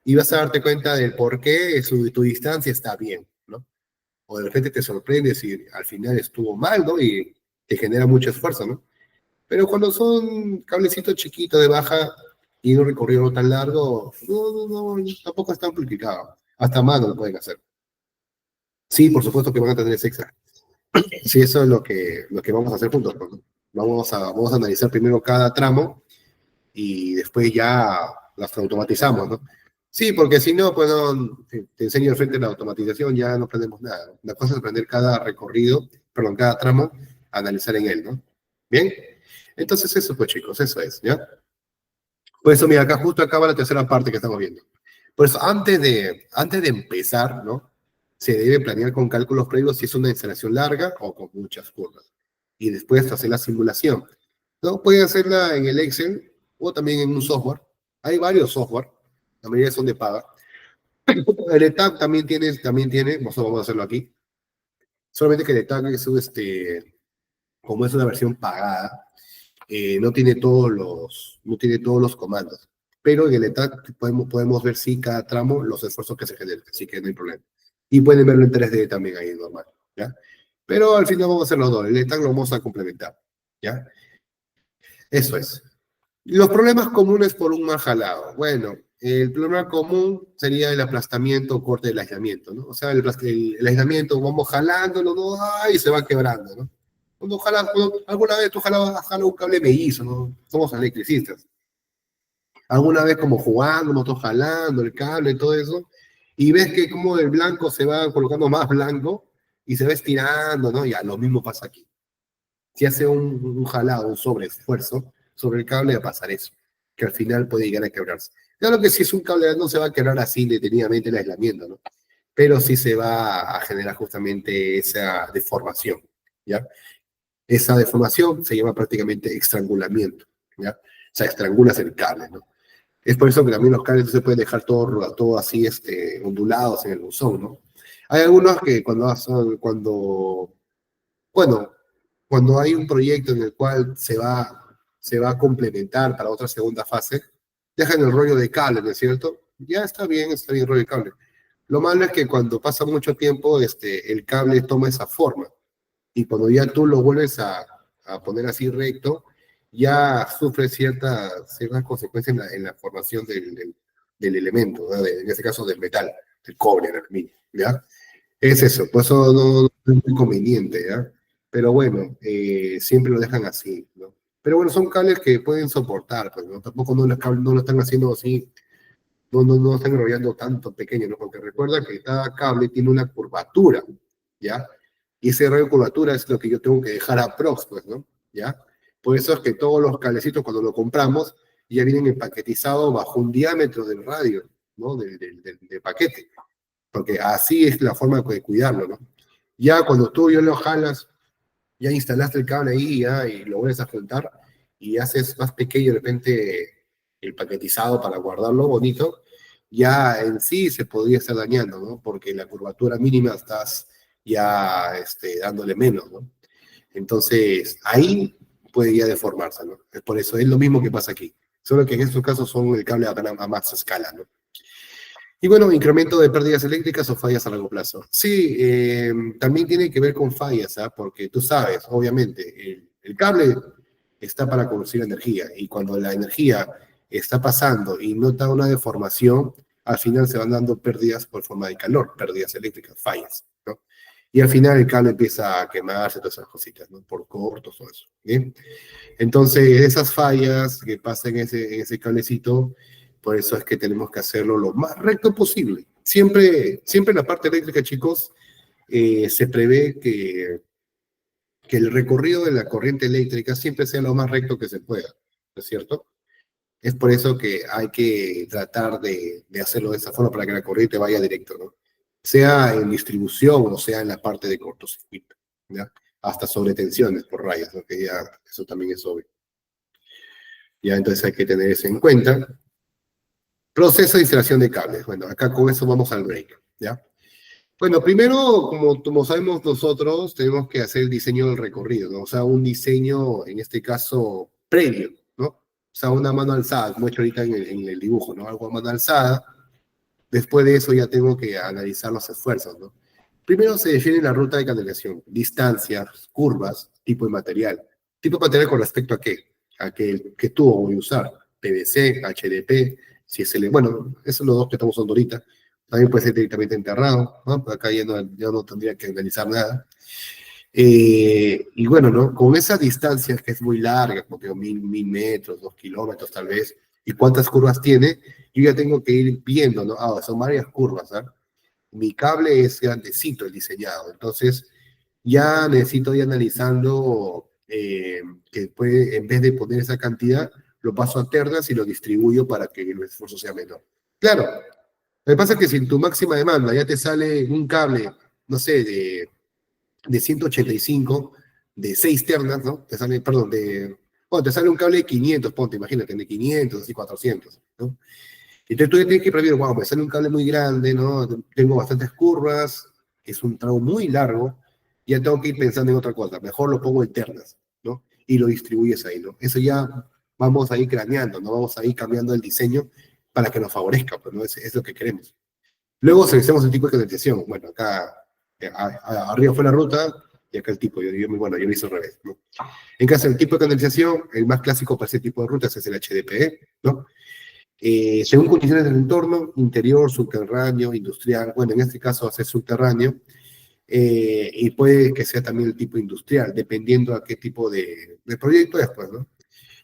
A: y vas a darte cuenta del por qué tu distancia está bien, ¿no? O de repente te sorprende si al final estuvo mal, ¿no? Y te genera mucho esfuerzo, ¿no? Pero cuando son cablecitos chiquitos de baja tiene un recorrido no tan largo, tampoco es tan complicado. Hasta mano lo pueden hacer. Sí, por supuesto que van a tener ese extra. Sí, eso es lo que vamos a hacer juntos, ¿no? Vamos a analizar primero cada tramo y después ya las automatizamos, ¿no? Sí, porque si no, pues te enseño de frente la automatización, ya no aprendemos nada. La cosa es aprender cada recorrido, perdón, cada tramo, analizar en él, ¿no? ¿Bien? Entonces eso, pues chicos, eso es, ¿ya? Por eso, mira, acá justo acaba la tercera parte que estamos viendo. Por eso, antes de empezar, ¿no? Se debe planear con cálculos previos si es una instalación larga o con muchas curvas. Y después hacer la simulación. ¿No? Pueden hacerla en el Excel o también en un software. Hay varios software, la mayoría son de paga. El ETAB también tiene, nosotros vamos a hacerlo aquí. Solamente que el ETAB como es una versión pagada, no tiene todos los comandos. Pero en el ETAC podemos ver si cada tramo, los esfuerzos que se generan, así que no hay problema. Y pueden verlo en 3D también ahí normal, ¿ya? Pero al final vamos a hacer los dos, el ETAC lo vamos a complementar, ¿ya? Eso es. Los problemas comunes por un mal jalado. Bueno, el problema común sería el aplastamiento o corte del aislamiento, ¿no? O sea, el aislamiento, vamos jalándolo, ¿no? Y se va quebrando, ¿no? Alguna vez tú jalabas un cable mellizo, ¿no? Somos electricistas. Alguna vez como jugando, nosotros jalando el cable y todo eso, y ves que como el blanco se va colocando más blanco y se va estirando, ¿no? Ya, lo mismo pasa aquí. Si hace un jalado, un sobreesfuerzo sobre el cable, va a pasar eso, que al final puede llegar a quebrarse. Claro que si es un cable no se va a quebrar así detenidamente el aislamiento, ¿no? Pero sí se va a generar justamente esa deformación, ¿ya? Esa deformación se llama prácticamente estrangulamiento, ¿ya? O sea, estrangulas el cable, ¿no? Es por eso que también los cables no se pueden dejar todo así, ondulados en el buzón, ¿no? Hay algunos que bueno, cuando hay un proyecto en el cual se va a complementar para otra segunda fase, dejan el rollo de cable, ¿no es cierto? Ya está bien el rollo de cable. Lo malo es que cuando pasa mucho tiempo, el cable toma esa forma. Y cuando ya tú lo vuelves a poner así recto, ya sufre ciertas consecuencias en la formación del elemento, ¿no? En este caso del metal, del cobre, del aluminio, ¿ya? Es eso, pues eso no es muy conveniente, ¿ya? Pero bueno, siempre lo dejan así, ¿no? Pero bueno, son cables que pueden soportar, pues, ¿no? Tampoco los cables no lo están haciendo así, no están enrollando tanto pequeño, ¿no? Porque recuerda que cada cable tiene una curvatura, ¿ya? Y ese radio de curvatura es lo que yo tengo que dejar aprox, pues, ¿no? ¿Ya? Por eso es que todos los cablecitos, cuando lo compramos, ya vienen empaquetizados bajo un diámetro del radio, ¿no? Del paquete. Porque así es la forma de cuidarlo, ¿no? Ya cuando tú ya lo jalas, ya instalaste el cable ahí, ya, y lo vuelves a juntar, y haces más pequeño de repente el paquetizado para guardarlo bonito, ya en sí se podría estar dañando, ¿no? Porque la curvatura mínima estás ya dándole menos, ¿no? Entonces, ahí puede ya deformarse, ¿no? Es por eso, es lo mismo que pasa aquí. Solo que en estos casos son el cable a más escala, ¿no? Y bueno, incremento de pérdidas eléctricas o fallas a largo plazo. Sí, también tiene que ver con fallas, ¿ah? Porque tú sabes, obviamente, el cable está para conducir energía y cuando la energía está pasando y nota una deformación, al final se van dando pérdidas por forma de calor, pérdidas eléctricas, fallas, ¿no? Y al final el cable empieza a quemarse, todas esas cositas, ¿no? Por cortos, todo eso, ¿bien? Entonces, esas fallas que pasan en ese cablecito, por eso es que tenemos que hacerlo lo más recto posible. Siempre en la parte eléctrica, chicos, se prevé que el recorrido de la corriente eléctrica siempre sea lo más recto que se pueda, ¿no es cierto? Es por eso que hay que tratar de hacerlo de esa forma para que la corriente vaya directo, ¿no? Sea en distribución o sea en la parte de cortocircuito, ¿ya? Hasta sobre tensiones por rayas, ¿no? Que ya eso también es obvio. Ya entonces hay que tener eso en cuenta. Proceso de instalación de cables. Bueno, acá con eso vamos al break, ¿ya? Bueno, primero, como sabemos nosotros, tenemos que hacer el diseño del recorrido, ¿no? O sea, un diseño, en este caso, previo, ¿no? O sea, una mano alzada, como he hecho ahorita en el dibujo, ¿no? Algo a mano alzada. Después de eso ya tengo que analizar los esfuerzos, ¿no? Primero se define la ruta de canalización, distancias, curvas, tipo de material. ¿Tipo de material con respecto a qué? A qué tubo voy a usar. PVC, HDP, si es bueno, esos son los dos que estamos usando ahorita. También puede ser directamente enterrado, ¿no? Acá ya no tendría que analizar nada. Y bueno, ¿no? Con esas distancias que es muy larga, como digo, 1000 metros, 2 kilómetros tal vez, y cuántas curvas tiene, yo ya tengo que ir viendo, ¿no? Ah, son varias curvas, ¿ah? Mi cable es grandecito el diseñado, entonces ya necesito ir analizando que puede, en vez de poner esa cantidad, lo paso a ternas y lo distribuyo para que el esfuerzo sea menor. Claro, lo que pasa es que si en tu máxima demanda ya te sale un cable, no sé, de 185 de 6 ternas, ¿no? Te sale, perdón, bueno, te sale un cable de 500, ponte, imagínate, de 500, así 400, ¿no? Entonces tú ya tienes que prever, wow, me sale un cable muy grande, ¿no? Tengo bastantes curvas, es un tramo muy largo, ya tengo que ir pensando en otra cosa, mejor lo pongo en ternas, ¿no? Y lo distribuyes ahí, ¿no? Eso ya vamos a ir craneando, ¿no? Vamos a ir cambiando el diseño para que nos favorezca, pues, ¿no? Es lo que queremos. Luego seleccionamos el tipo de canalización. Bueno, acá arriba fue la ruta y acá el tipo. Bueno, yo lo hice al revés, ¿no? En caso del tipo de canalización, el más clásico para ese tipo de rutas es el HDPE, ¿no? Según condiciones del entorno, interior, subterráneo, industrial, bueno, en este caso hace subterráneo, y puede que sea también el tipo industrial, dependiendo a qué tipo de proyecto después, ¿no?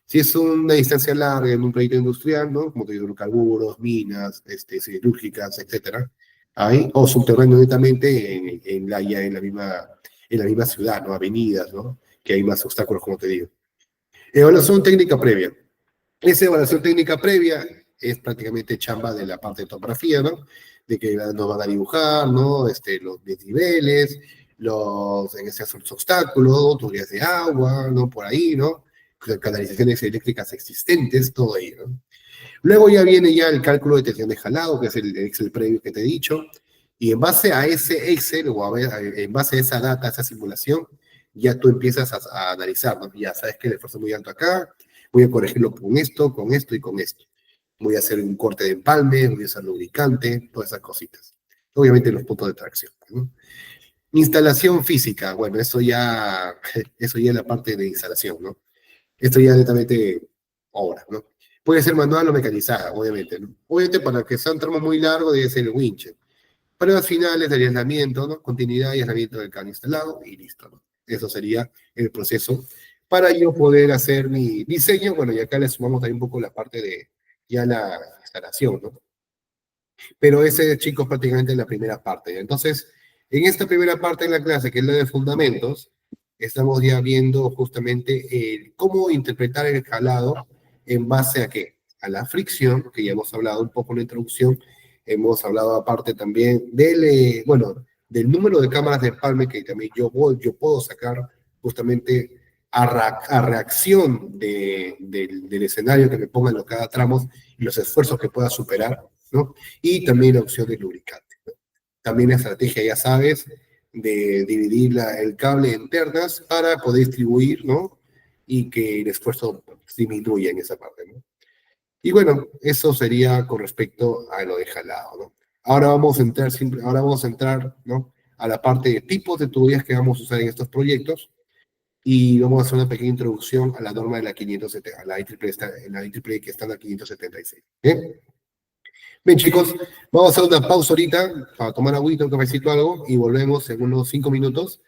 A: Si es una distancia larga en un proyecto industrial, ¿no? Como te digo, hidrocarburos, minas, siderúrgicas, etcétera, ahí, o subterráneo netamente ya en la misma ciudad, ¿no? Avenidas, ¿no? Que hay más obstáculos, como te digo. Evaluación técnica previa. Esa evaluación técnica previa es prácticamente chamba de la parte de topografía, ¿no? De que nos van a dibujar, ¿no? Los desniveles, en ese caso, los obstáculos, tuberías de agua, ¿no? Por ahí, ¿no? Canalizaciones eléctricas existentes, todo ahí, ¿no? Luego ya viene ya el cálculo de tensión de jalado, que es el Excel previo que te he dicho, y en base a ese Excel, o a ver, en base a esa data, a esa simulación, ya tú empiezas a analizar, ¿no? Ya sabes que el esfuerzo es muy alto acá, voy a corregirlo con esto y con esto. Voy a hacer un corte de empalme, voy a usar lubricante, todas esas cositas. Obviamente los puntos de tracción, ¿no? Instalación física, bueno, eso ya es la parte de instalación, ¿no? Esto ya netamente obra, ¿no? Puede ser manual o mecanizada, obviamente, ¿no? Obviamente para que sea un tramo muy largo debe ser el winch. Pruebas finales de aislamiento, ¿no? Continuidad y aislamiento del cable instalado y listo, ¿no? Eso sería el proceso para yo poder hacer mi diseño. Bueno, y acá le sumamos también un poco la parte de ya la instalación, ¿no? Pero ese, chicos, prácticamente la primera parte. ¿Ya? Entonces, en esta primera parte de la clase, que es la de fundamentos, estamos ya viendo justamente cómo interpretar el jalado en base a qué? A la fricción, que ya hemos hablado un poco en la introducción, hemos hablado aparte también bueno, del número de cámaras de empalme que también yo puedo sacar justamente a reacción del escenario que me pongan en cada tramo y los esfuerzos que pueda superar, ¿no? Y también la opción de lubricante, ¿no? También la estrategia, ya sabes, de dividir el cable en ternas para poder distribuir, ¿no? Y que el esfuerzo disminuya en esa parte, ¿no? Y bueno, eso sería con respecto a lo de jalado, ¿no? Ahora vamos a entrar, ¿no? A la parte de tipos de tuberías que vamos a usar en estos proyectos y vamos a hacer una pequeña introducción a la norma de la 570, a la IEEE que está en la 576. ¿Bien? Bien, chicos, vamos a hacer una pausa ahorita para tomar agüita, un cafecito, algo, y volvemos en unos 5 minutos.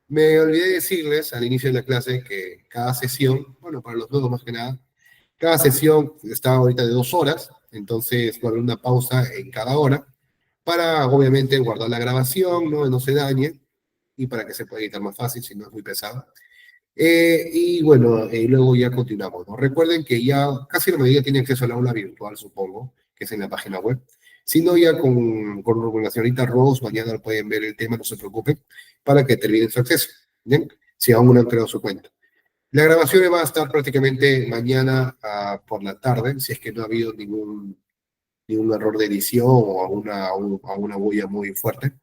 A: Me olvidé decirles al inicio de la clase que cada sesión, bueno, para los nuevos más que nada, cada sesión está ahorita de 2 horas, entonces va a haber una pausa en cada hora para, obviamente, guardar la grabación, no se dañe, y para que se pueda editar más fácil, si no es muy pesado. Y bueno, luego ya continuamos, ¿no? Recuerden que ya casi la mayoría tiene acceso al aula virtual, supongo, que es en la página web. Si no, ya con la señorita Rose, mañana pueden ver el tema, no se preocupen, para que terminen su acceso, ¿bien? Si aún no han creado su cuenta. La grabación va a estar prácticamente mañana por la tarde, si es que no ha habido ningún error de edición o alguna bulla muy fuerte.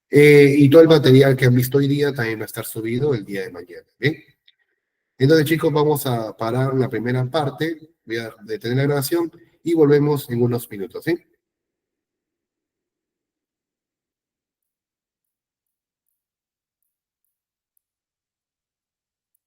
A: Y todo el material que han visto hoy día también va a estar subido el día de mañana, ¿bien? Entonces, chicos, vamos a parar la primera parte, voy a detener la grabación y volvemos en unos minutos, ¿sí?